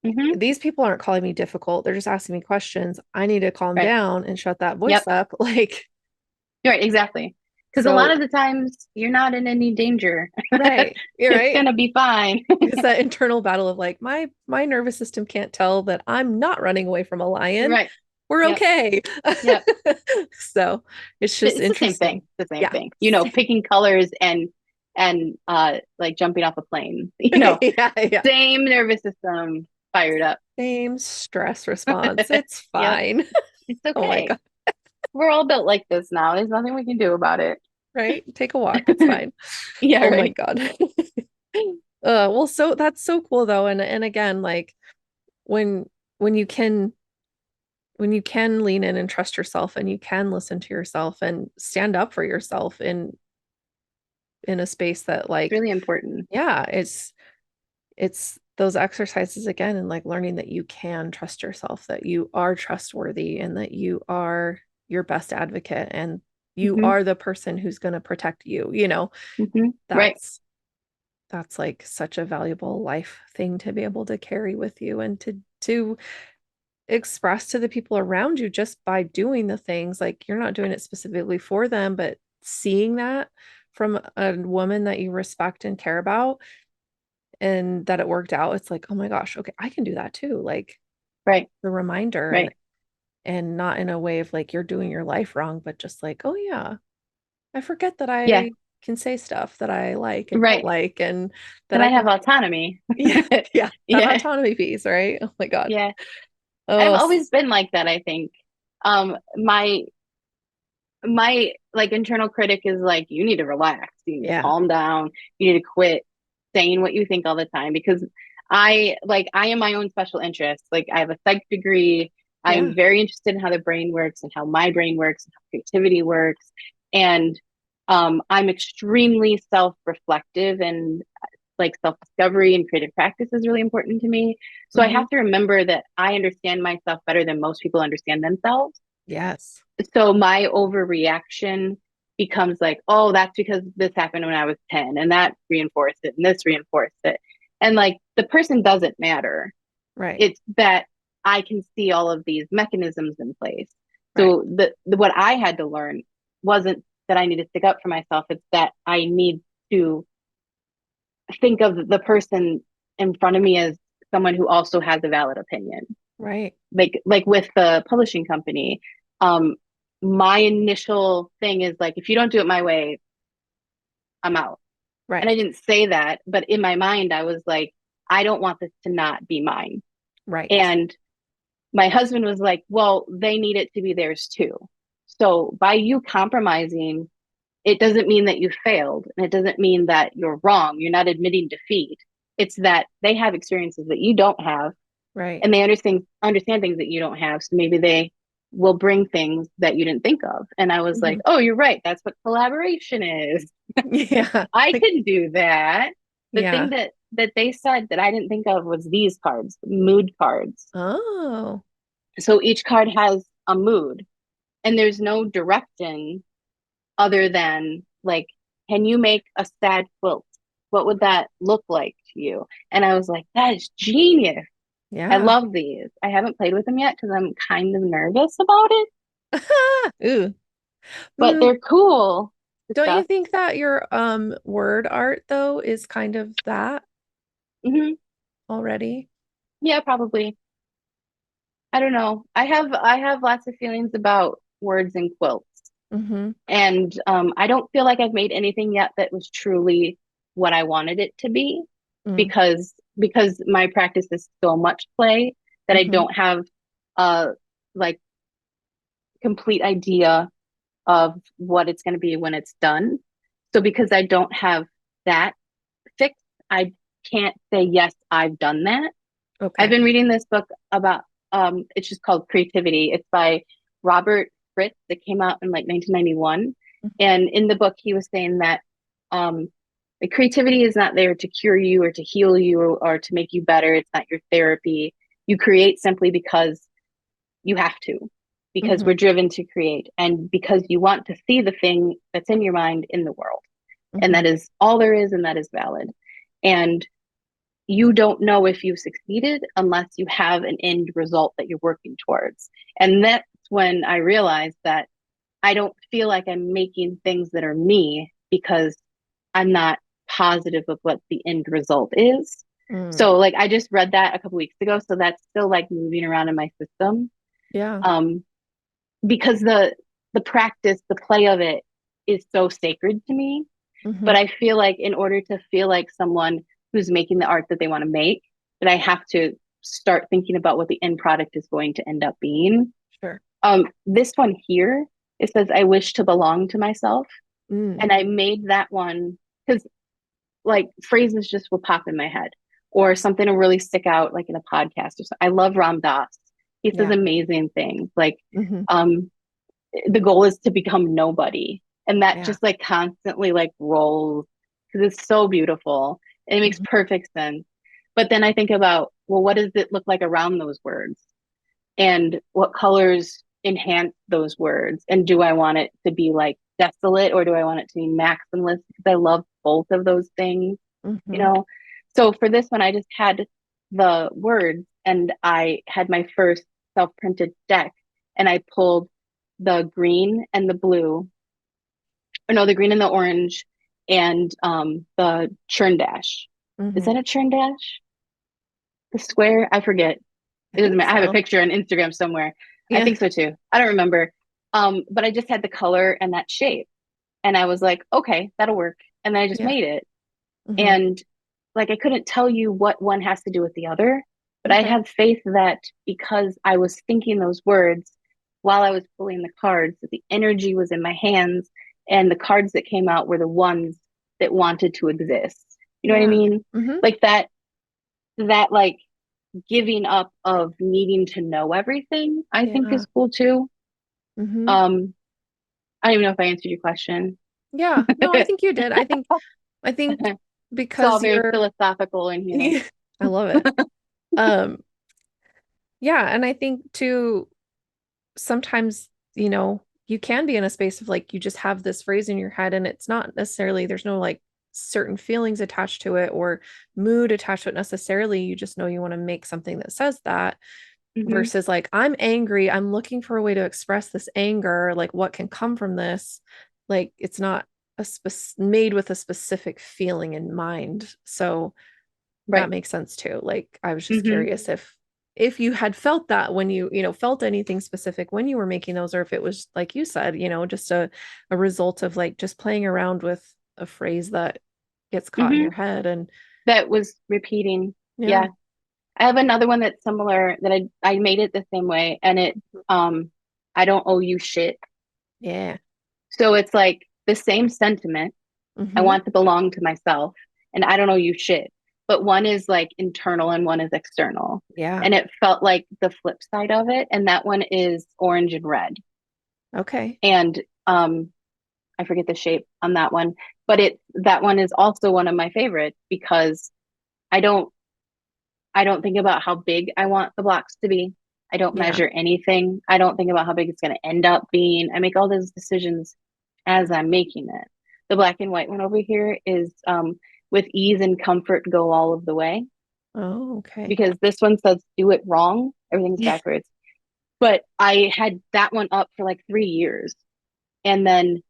Hmm. These people aren't calling me difficult, they're just asking me questions. I need to calm Right. down and shut that voice Yep. up. Like, You're right. Exactly. Because a lot so of the times you're not in any danger. right, you're It's right. gonna be fine. It's that internal battle of like, my nervous system can't tell that I'm not running away from a lion. Right. We're Yep. okay. Yep. So it's just It's the same interesting. thing. It's the same Yeah. thing. Picking colors and like jumping off a plane. Yeah, yeah. Same nervous system fired up. Same stress response. It's Yep. fine. It's Oh my okay. God. We're all built like this now. There's nothing we can do about it. Right? Take a walk. It's fine. Yeah, Oh my right. God. Well, so that's so cool though. And again, like, when when you can when you can lean in and trust yourself and you can listen to yourself and stand up for yourself in a space that, It's like, really important. yeah, it's those exercises again, and like learning that you can trust yourself, that you are trustworthy and that you are your best advocate and You are the person who's going to protect you, Right. that's like such a valuable life thing to be able to carry with you and to express to the people around you just by doing the things. Like you're not doing it specifically for them, but seeing that from a woman that you respect and care about and that it worked out, it's like, oh my gosh, okay, I can do that too. Like Right. the reminder Right. and not in a way of like you're doing your life wrong, but just like, oh yeah, I forget that Yeah. I can say stuff that I like and don't Right. like and that And I I can have autonomy. yeah, yeah, that Yeah. autonomy piece, right? Oh my God. Yeah. I've Oh, always been like that, I think. My like internal critic is like, you need to relax, you need to yeah, calm down, you need to quit saying what you think all the time because I am my own special interest. Like I have a psych degree. yeah. I'm very interested in how the brain works and how my brain works and how creativity works. And I'm extremely self-reflective and like self-discovery and creative practice is really important to me. So I Hmm. have to remember that I understand myself better than most people understand themselves. Yes. So my overreaction becomes like, oh, that's because this happened when I was 10 and that reinforced it and this reinforced it. And like the person doesn't matter. Right. It's that I can see all of these mechanisms in place. Right. So the what I had to learn wasn't that I need to stick up for myself. It's that I need to think of the person in front of me as someone who also has a valid opinion. Right. Like with the publishing company, um, my initial thing is like, if you don't do it my way, I'm out. And Right. I didn't say that, but in my mind, I was like, I don't want this to not be mine. Right. And my husband was like, well, they need it to be theirs too. So by you compromising, it doesn't mean that you failed and it doesn't mean that you're wrong. You're not admitting defeat. It's that they have experiences that you don't have Right. and they understand things that you don't have. So maybe they will bring things that you didn't think of. And I was like, Mhm. oh, you're right. That's what collaboration is. Yeah. I Like, can do that. The thing yeah. that they said that I didn't think of was these cards, mood cards. Oh. So each card has a mood, and there's no direction other than like, can you make a sad quilt? What would that look like to you? And I was like, that is genius. I Yeah. love these. I haven't played with them yet because I'm kind of nervous about it, Ooh. but Mm, they're cool don't you stuff. think that your word art though is kind of that Hmm. already? Yeah, probably. I don't know. I have lots of feelings about words and quilts, Mm-hmm. and I don't feel like I've made anything yet that was truly what I wanted it to be, Mm. because my practice is so much play that I Mm-hmm. don't have a like complete idea of what it's going to be when it's done. So because I don't have that fixed, I can't say yes, I've done that. I've Okay. been reading this book about it's just called Creativity. It's by Robert Fritz that came out in like 1991. Mhm. And in the book he was saying that um like creativity is not there to cure you or to heal you or to make you better. It's not your therapy. You create simply because you have to, because Mhm. we're driven to create and because you want to see the thing that's in your mind in the world. And Mhm. that is all there is, and that is valid. And you don't know if you've succeeded unless you have an end result that you're working towards. And that's when I realized that I don't feel like I'm making things that are me because I'm not positive of what the end result is. Mm. So like I just read that a couple weeks ago. So that's still like moving around in my system. Yeah. Um, because the practice, the play of it is so sacred to me. But Mhm. I feel like in order to feel like someone who's making the art that they want to make, that I have to start thinking about what the end product is going to end up being. Sure. This one here, it says, I wish to belong to myself. Mm. And I made that one because like phrases just will pop in my head or something will really stick out like in a podcast or something. I love Ram Dass. He says Yeah. amazing things like Mhm. um the goal is to become nobody. And that Yeah. just like constantly like rolls because it's so beautiful and it makes Mhm. perfect sense. But then I think about, well, what does it look like around those words? And what colors enhance those words? And do I want it to be like desolate or do I want it to be maximalist? Because I love both of those things, you Mm-hmm. know? So for this one, I just had the words and I had my first self-printed deck and I pulled the green and the blue, or no, the green and the orange and the churn dash. Is Mm-hmm. that a churn dash? The square? I forget. I It doesn't think matter. I have a so. picture on Instagram somewhere. I Yeah. think so too. I don't remember. But I just had the color and that shape. And I was like, okay, that'll work. And then I just Yeah. made it. Mm-hmm. And like, I couldn't tell you what one has to do with the other, but I Okay. have faith that because I was thinking those words while I was pulling the cards, that the energy was in my hands and the cards that came out were the ones that wanted to exist. You know what I Yeah. mean? Mm-hmm. Like that like giving up of needing to know everything, I think Yeah. is cool too. Mm-hmm. Um, I don't even know if I answered your question. Yeah. No, I think you did. I think It's all because very you're philosophical in here. I love it. Um, yeah, and I think too sometimes, you can be in a space of like you just have this phrase in your head and it's not necessarily there's no like certain feelings attached to it or mood attached to it necessarily. You just know you want to make something that says that Hmm. versus like I'm angry, I'm looking for a way to express this anger, like what can come from this? Like it's not made with a specific feeling in mind. So that Right. makes sense too. Like I was just Hmm. curious if you had felt that when you felt anything specific when you were making those, or if it was like you said, just a result of like just playing around with a phrase that gets caught in Hmm. your head. And That was repeating. yeah. Yeah. I have another one that's similar that I made it the same way and it um I don't owe you shit. Yeah. So it's like the same sentiment. I Mm-hmm. want to belong to myself and I don't owe you shit. But one is like internal and one is external. Yeah. And it felt like the flip side of it. And that one is orange and red. Okay. And I forget the shape on that one, but that one is also one of my favorites because I don't I don't think about how big I want the blocks to be. I don't Yeah. measure anything. I don't think about how big it's going to end up being. I make all those decisions as I'm making it. The black and white one over here is with ease and comfort go all of the way Oh, okay. because this one says do it wrong. Everything's backwards. But I had that one up for like 3 years. And then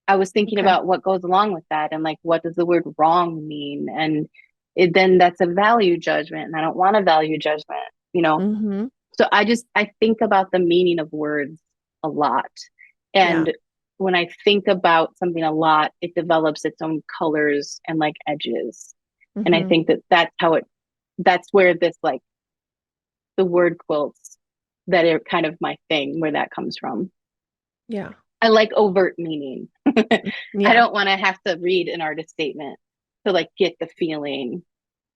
I was thinking Okay. about what goes along with that and like what does the word wrong mean? And then that's a value judgment, and I don't want a value judgment, you know. Mm-hmm. So I think about the meaning of words a lot. Yeah. And when I think about something a lot, it develops its own colors and like edges. And I Mm-hmm. think that that's where this like the word quilts that are kind of my thing where that comes from. Yeah. I like overt meaning. I Yeah. don't want to have to read an artist statement to like get the feeling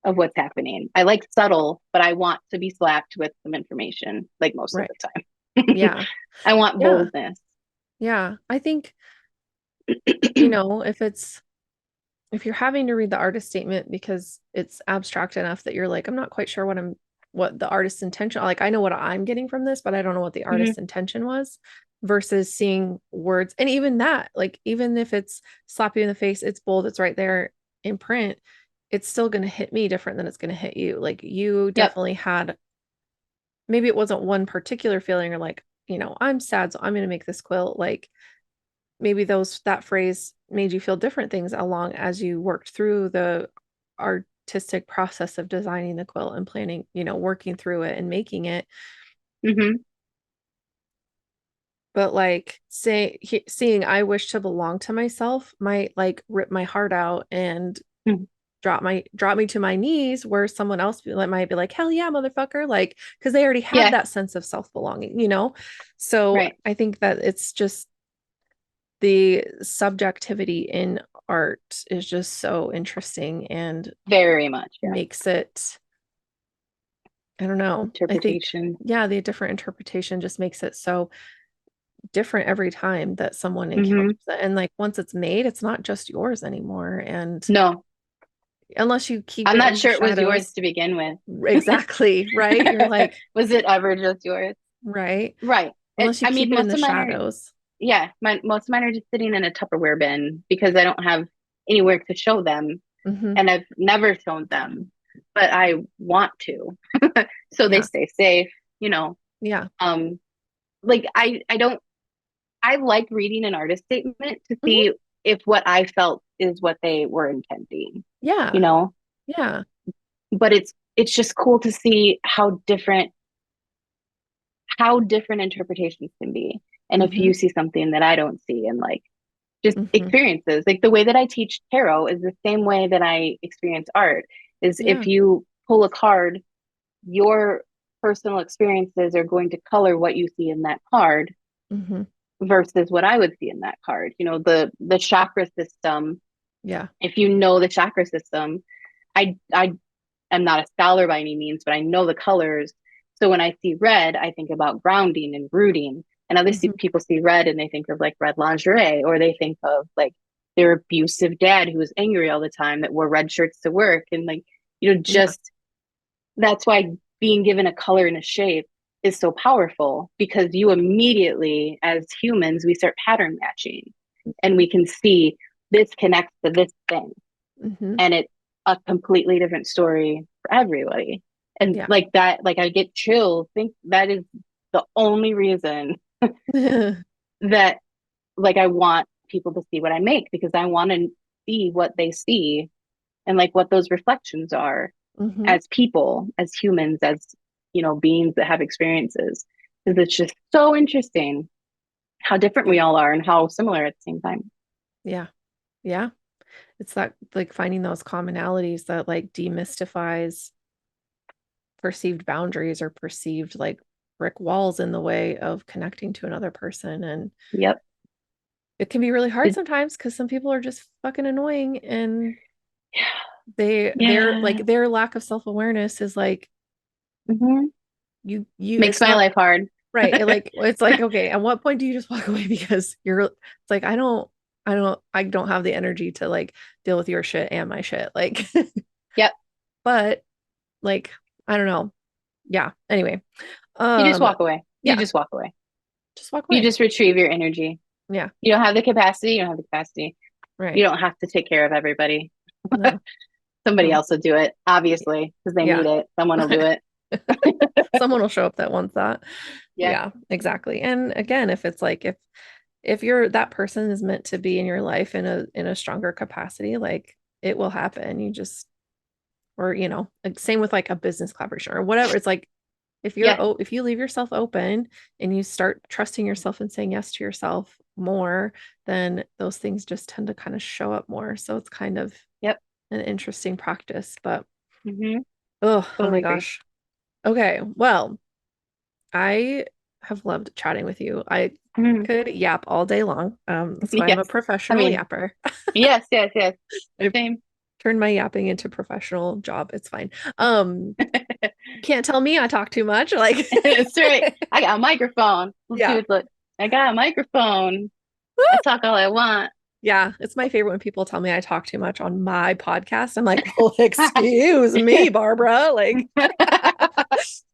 of what's happening. I like subtle, but I want to be slapped with some information like most of Right. the time. Yeah. I want Yeah. boldness. Yeah. I think, if you're having to read the artist statement because it's abstract enough that you're like, I'm not quite sure what the artist's intention, like I know what I'm getting from this, but I don't know what the Hmm. artist's intention was, versus seeing words. And even that, like, even if it's slap you in the face, it's bold, it's right there in print, it's still going to hit me different than it's going to hit you. Like, you Yep. definitely had, maybe it wasn't one particular feeling or like, I'm sad, so I'm going to make this quilt. Like, maybe that phrase made you feel different things along as you worked through the artistic process of designing the quilt and planning, working through it and making it. Hmm. But like seeing I wish to belong to myself might like rip my heart out and drop me to my knees, where someone else might be like, hell yeah, motherfucker, like, because they already have Yeah. that sense of self-belonging. So Right. I think that it's just the subjectivity in art is just so interesting and Very much. Yeah. makes it, I don't know. I think, Interpretation. yeah, the different interpretation just makes it so different every time that someone Hmm. encounters it. And like once it's made, it's not just yours anymore. And No, unless you keep I'm it not in the sure it was yours shadows, to begin with. exactly, right? You're like, Was it ever just yours? right. Right. Unless you I keep mean, it in most the of mine are, shadows. yeah, most of mine are just sitting in a Tupperware bin because I don't have anywhere to show them, Hmm. and I've never shown them, but I want to, so they Yeah. stay safe, you know. Yeah. Um, like I don't I like reading an artist statement to Hmm. see if what I felt is what they were intending, you Yeah. know. Yeah. But it's just cool to see how different interpretations can be. And if Hmm. you see something that I don't see, and like just Hmm. experiences, like the way that I teach tarot is the same way that I experience art. Is if Yeah. you pull a card, your personal experiences are going to color what you see in that card Hmm. versus what I would see in that card. You know, the chakra system. Yeah. If you know the chakra system, I am not a scholar by any means, but I know the colors. So when I see red, I think about grounding and rooting. And Hmm. people see red and they think of like red lingerie, or they think of like their abusive dad who was angry all the time that wore red shirts to work. And like, Yeah. just that's why being given a color and a shape is so powerful, because you immediately, as humans, we start pattern matching and we can see this connects to this thing, Hmm. and it's a completely different story for everybody. And Yeah. like that, like I get chills. Think that is the only reason that like I want people to see what I make, because I want to see what they see and like what those reflections are Hmm. as people, as humans, as beings that have experiences. Because it's just so interesting how different Yeah. we all are and how similar at the same time. Yeah. Yeah. It's that like finding those commonalities that like demystifies perceived boundaries or perceived like brick walls in the way of connecting to another person. And Yep. it can be really hard It, sometimes because some people are just fucking annoying and yeah. their lack of self-awareness is like Hmm. you Makes it's my not life hard. right. It's like, okay, at what point do you just walk away because it's like I don't have the energy to like deal with your shit and my shit. Like Yep. but like I don't know. Yeah. Anyway. You just Um walk away. You yeah, just walk away. just walk You away. just retrieve your energy. Yeah. You don't have the capacity. You don't have the capacity. You Right. don't have to take care of everybody. No. Somebody No. else will do it, obviously, because they Yeah. need it. Someone will do it. Someone will show up that wants that. Yeah. Yeah, exactly. And again, if it's like if you're that person is meant to be in your life in a stronger capacity, like it will happen. You just or like same with like a business collaboration or whatever. It's like Yeah. if you leave yourself open and you start trusting yourself and saying yes to yourself more, then those things just tend to kind of show up more. So it's kind of Yep. an interesting practice, but Hmm. oh my Totally agree. gosh. Okay, well, I have loved chatting with you. I Mhm. could yap all day long. That's why I'm a Yes. I professional mean, yapper. yes, yes, yes. I've Same. turned my yapping into professional job. It's fine. Can't tell me I talk too much. Like, That's right. I got a microphone. Let's do yeah. it. Look, I got a microphone. I talk all I want. Yeah, it's my favorite when people tell me I talk too much on my podcast. I'm like, well, excuse me, Barbara. Like,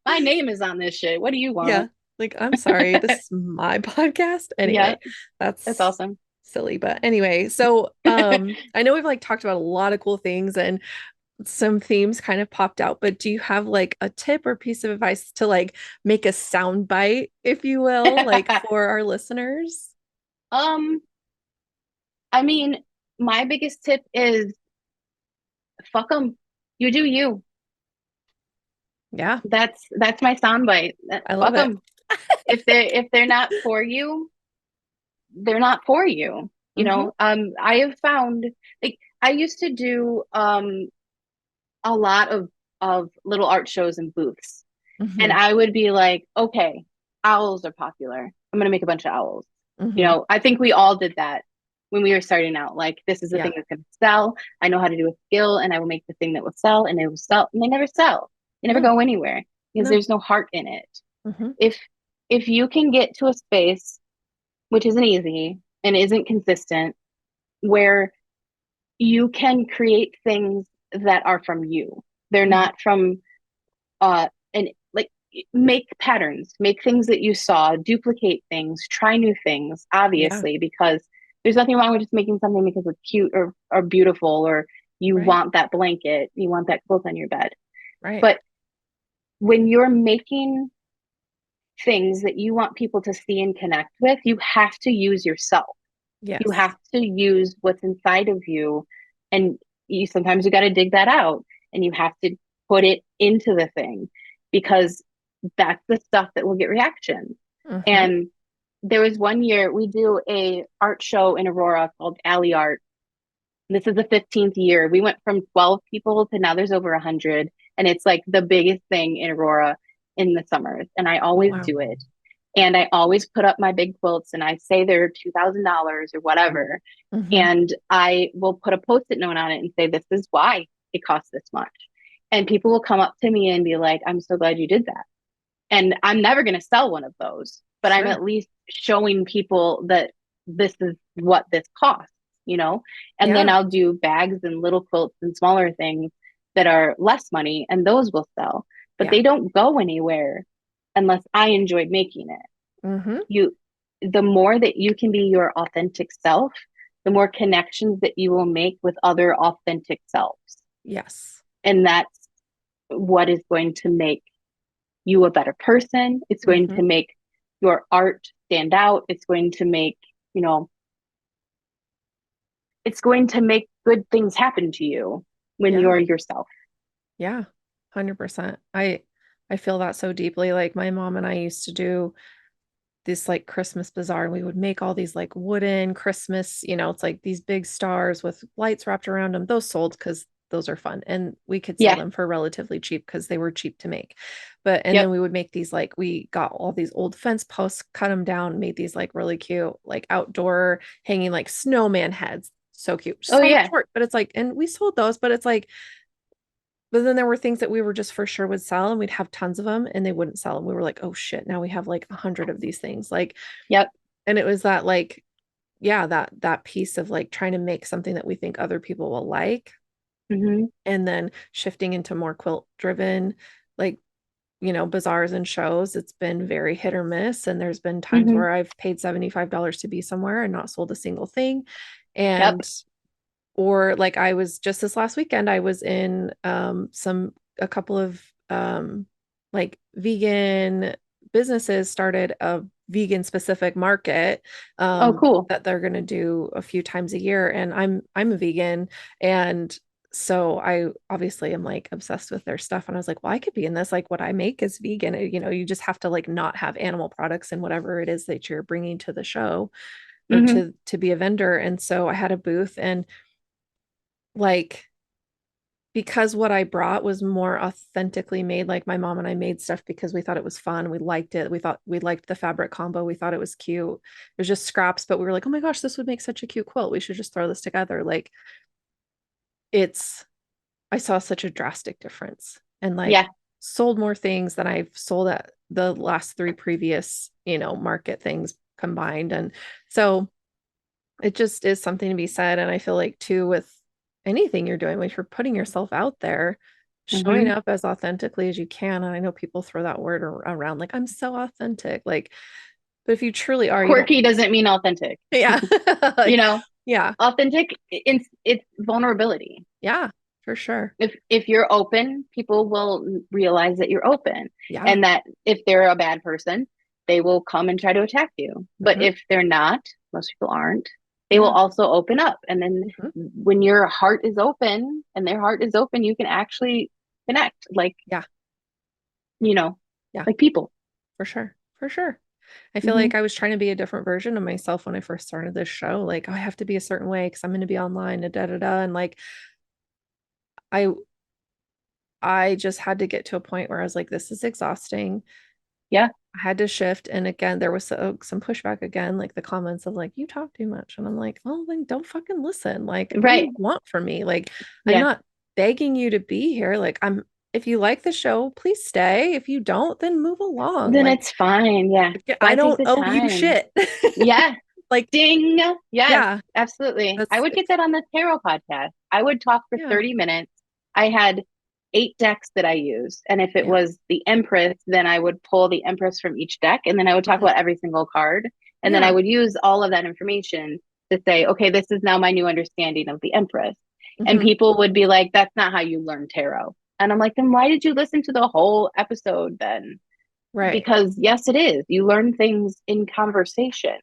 My name is on this shit. What do you yeah, want? like, I'm sorry, this is my podcast. Yeah, Anyway, that's that's awesome. silly. But anyway, so I know we've like talked about a lot of cool things and some themes kind of popped out, but do you have like a tip or piece of advice to like make a sound bite, if you will, like for our listeners? um, I mean, my biggest tip is fuck them. You do you. Yeah, That's my soundbite. I love Fuck it. them. If they're not for you, they're not for you. Hmm. I have found, like, I used to do a lot of little art shows and booths, and Hmm. I would be like, okay, owls are popular. I'm gonna make a bunch of owls. Hmm. I think we all did that when we were starting out. Like, this is the Yeah. thing that's gonna sell. I know how to do a skill, and I will make the thing that will sell, and it will sell, and they never sell. They never No, go anywhere because no. there's no heart in it. Hmm. If if you can get to a space, which isn't easy and isn't consistent, where you can create things that are from you. They're Hmm. not from and like make patterns, make things that you saw, duplicate things, try new things, Yeah. obviously, because there's nothing wrong with just making something because it's cute or beautiful, or you Right. want that blanket, you want that quilt on your bed. Right. But when you're making things that you want people to see and connect with, you have to use yourself. You Yes. have to use what's inside of you. And you sometimes you got to dig that out and you have to put it into the thing because that's the stuff that will get reaction. Mm-hmm. And there was one year we do a art show in Aurora called Alley Art. This is the 15th year. We went from 12 people to now there's over 100. And it's like the biggest thing in Aurora in the summers. And I Oh, always wow. do it. And I always put up my big quilts and I say they're $2,000 or whatever. Mm-hmm. And I will put a post-it note on it and say, this is why it costs this much. And people will come up to me and be like, I'm so glad you did that. And I'm never going to sell one of those, but I'm Sure. at least showing people that this is what this costs, you know? And then Yeah. I'll do bags and little quilts and smaller things that are less money and those will sell, but Yeah. they don't go anywhere unless I enjoyed making it. Mm-hmm. You, the more that you can be your authentic self, the more connections that you will make with other authentic selves. Yes. And that's what is going to make you a better person. It's going Mm-hmm. to make your art stand out. It's going to make, you know, it's going to make good things happen to you when Yeah. you're yourself. Yeah. 100%. I feel that so deeply. Like my mom and I used to do this like Christmas bazaar and we would make all these like wooden Christmas, it's like these big stars with lights wrapped around them. Those sold because those are fun and we could sell Yeah. them for relatively cheap because they were cheap to make. And then Yep. we would make these like we got all these old fence posts, cut them down, made these like really cute, like outdoor hanging like snowman heads. So cute. Oh, So much yeah. work, but it's like, and we sold those, but it's like, but then there were things that we were just for sure would sell and we'd have tons of them and they wouldn't sell. And we were like, oh shit, now we have like 100 of these things. Like, Yep. and it was that like, yeah, that piece of like trying to make something that we think other people will like, Mm-hmm. and then shifting into more quilt driven, like, bazaars and shows. It's been very hit or miss. And there's been times Mm-hmm. where I've paid $75 to be somewhere and not sold a single thing. Yep. And or like I was just this last weekend, I was in a couple of like vegan businesses started a vegan specific market Oh, cool. that they're going to do a few times a year, and I'm a vegan, and so I obviously am like obsessed with their stuff, and I was like, well, I could be in this. Like what I make is vegan. You just have to like not have animal products in whatever it is that you're bringing to the show or Mm-hmm. to be a vendor. And so I had a booth, and like because what I brought was more authentically made. Like my mom and I made stuff because we thought it was fun. We liked it. We thought we liked the fabric combo. We thought it was cute. It was just scraps, but we were like, oh my gosh, this would make such a cute quilt. We should just throw this together. Like it's, I saw such a drastic difference and like Yeah. sold more things than I've sold at the last three previous, market things combined. And so it just is something to be said. And I feel like too, with anything you're doing, when you're putting yourself out there, showing Mm-hmm. up as authentically as you can. And I know people throw that word around like, I'm so authentic. Like, but if you truly are, you don't, Quirky doesn't mean authentic. yeah. You Like, know, yeah, authentic, it's vulnerability. yeah, for sure. If you're open, people will realize that you're open, Yeah. and that if they're a bad person, they will come and try to attack you. But Hmm. if they're not, most people aren't, they will Yeah. also open up. And then Hmm. when your heart is open and their heart is open, you can actually connect like, Yeah. you know, Yeah. like people. For sure. For sure. I feel Hmm. like I was trying to be a different version of myself when I first started this show. Like, oh, I have to be a certain way because I'm going to be online, and da da da. And like, I I just had to get to a point where I was like, this is exhausting. Yeah. I had to shift. And again, there was some pushback again, like the comments of like, you talk too much. And I'm like, well, then don't fucking listen. Like, what do Right. you want from me? Like, I'm Yeah. not begging you to be here. Like, if you like the show, please stay. If you don't, then move along. Then Like, it's fine. Yeah. I Why take don't the owe you time? shit. Yeah. Like, Ding. Yes, yeah, absolutely. I that's would get it's that on the tarot podcast. I would talk for yeah. 30 minutes. I had 8 decks that I used. And if it Yeah. was the Empress, then I would pull the Empress from each deck and then I would talk Mhm. about every single card. And then I Yeah. would use all of that information to say, okay, this is now my new understanding of the Empress. And Hmm. people would be like, that's not how you learn tarot. And I'm like, then why did you listen to the whole episode then? Right. Because yes, it is. You learn things in conversation.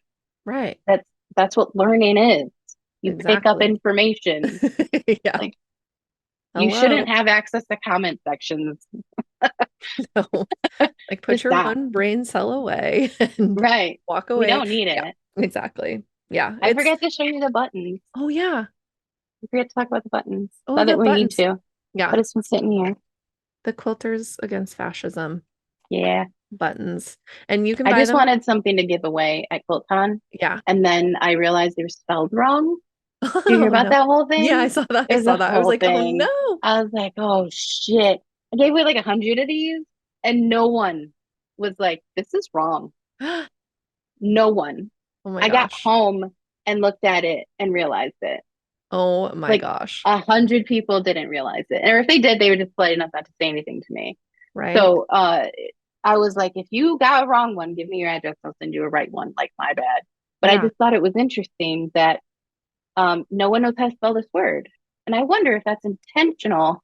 Right. That's that's what learning is. You pick up Exactly. information. Yeah. Like you shouldn't Hello. have access to comment sections. No. Like put Just your stop. one brain cell away and Right. walk We away. don't need Yeah, it. exactly. Yeah. I It's forget to show you the buttons. oh yeah. I forget to talk about the buttons. Oh, Not that the we need buttons. to, Yeah. but it's been sitting here. The Quilters Against Fascism Yeah. buttons. And you can I buy just them. wanted something to give away at QuiltCon. Yeah. And then I realized they were spelled wrong. Do you hear Oh about no. that whole Yeah, I thing? saw that. It I was a saw that. I was whole like, oh thing. no. I was like, oh shit. I gave away like 100 of these, and no one was like, this is wrong. No one. Oh my I got gosh. home and looked at it and realized it. Oh my Like gosh. 100 people didn't realize it. Or if they did, they were just polite enough not to say anything to me. Right? So I was like, if you got a wrong one, give me your address. I'll send you a right one. Like, my bad. But I Yeah. just thought it was interesting that no one knows how to spell this word. And I wonder if that's intentional,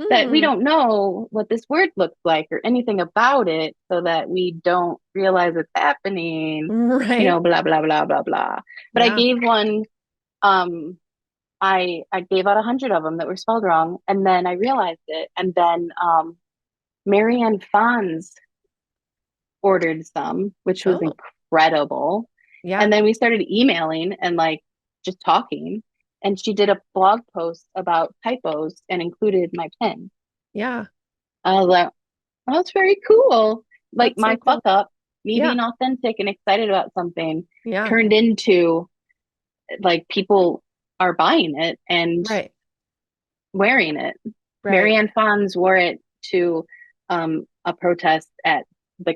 that we Hmm. don't know what this word looks like or anything about it so that we don't realize it's happening, Right. blah, blah, blah, blah, blah. But I Yeah. gave one, um, I gave out 100 of them that were spelled wrong. And then I realized it. And then Marianne Fonz ordered some, which was Oh, incredible. yeah. And then we started emailing and like just talking. And she did a blog post about typos and included my pin. Yeah. I was like, oh, that's very cool. Like That's my so fuck cool. up, me Yeah. being authentic and excited about something Yeah. turned into like people are buying it and Right. wearing it. Right. Marianne Fonz wore it to a protest at the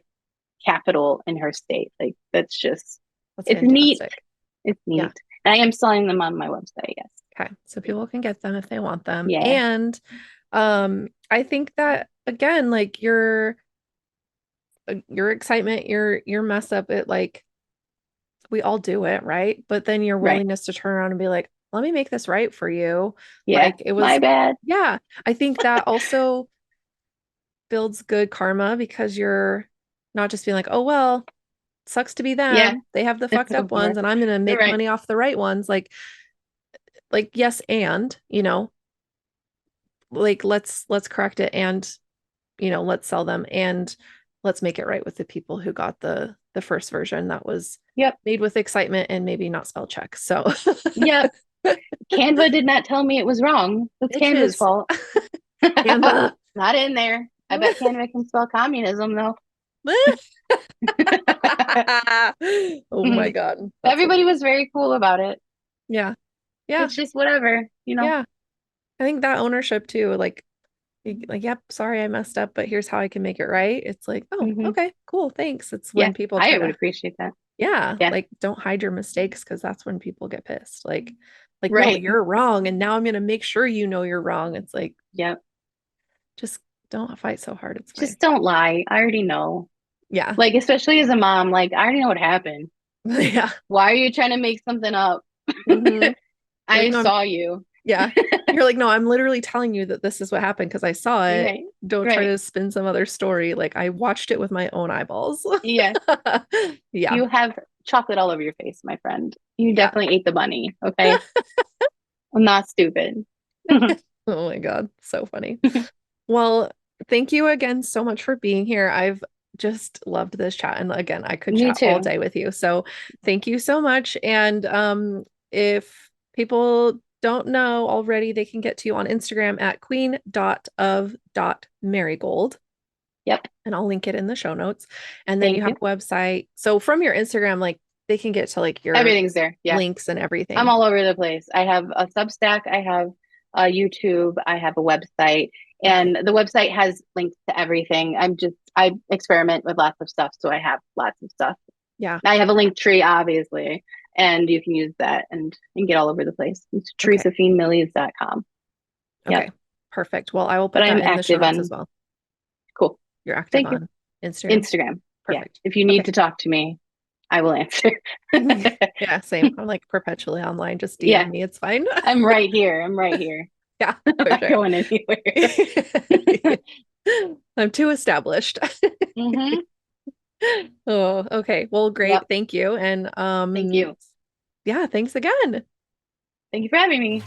Capitol in her state. Like that's just, That's it's neat. fantastic. It's Yeah. neat. And I am selling them on my website. Yes. Okay. So people can get them if they want them. Yeah. And I think that again, like your excitement, your mess up, it like we all do it, right? But then your Right. willingness to turn around and be like, let me make this right for you. Yeah. Like it My was, bad. yeah. I think that also builds good karma because you're not just being like, oh, well, sucks to be Yeah. them. They have the fucked up ones and I'm gonna make Right. money off the right ones. Like yes, and like let's correct it and let's sell them and let's make it right with the people who got the first version that was Yep. made with excitement and maybe not spell check. So Yep. Canva did not tell me it was wrong. That's Canva's bitches. fault. Canva. Not in there. I bet Canva can spell communism though. Oh my God. That's Everybody hilarious. was very cool about it. Yeah. Yeah. It's just whatever. Yeah. I think that ownership too, like, yep, sorry I messed up, but here's how I can make it right. It's like, oh, Hmm. okay, cool, thanks. It's Yeah, when people I try would to, appreciate that. yeah, Yeah, like don't hide your mistakes because that's when people get pissed. Like, no, right. you're wrong, and now I'm gonna make sure you know you're wrong. It's like, Yep. just don't fight so hard. It's fine. Just don't lie. I already know. Yeah. Like, especially as a mom, like, I already know what happened. Yeah. Why are you trying to make something up? Hmm. You're like, I no, I'm, saw you. yeah. You're like, no, I'm literally telling you that this is what happened because I saw it. Right. Don't try Right. to spin some other story. Like I watched it with my own eyeballs. Yeah. Yeah. You have chocolate all over your face, my friend. You Yeah. definitely ate the bunny. Okay. I'm not stupid. Oh my God. So funny. Well, thank you again so much for being here. I've just loved this chat. And again, I could Me chat all too. day with you. So thank you so much. And if people don't know already, they can get to you on Instagram at queen.of.marigold. Yep. And I'll link it in the show notes. And then you Thank have you. a website. So from your Instagram, like they can get to like your Everything's there. Yeah. links and I'm everything. all over the place. I have a Substack, I have a YouTube, I have a website, Okay. and the website has links to everything. I experiment with lots of stuff, so I have lots of stuff. Yeah. I have a link tree, obviously, and you can use that and get all over the place. It's Okay. teresafiehnmillies.com. Okay. Yep. Perfect. Well, I will But put I'm that in the show active notes as on, well. cool. You're active Thank you. on Instagram. Instagram. Yeah. Perfect. If you need Okay. to talk to me, I will answer. Yeah, same. I'm like perpetually online. Just DM Yeah. me. It's fine. I'm right here. I'm right here. Yeah, I'm for not sure. going anywhere. I'm too established. Hmm. Oh, okay. Well, great. Yep. Thank you. And Thank you. yeah, thanks again. Thank you for having me.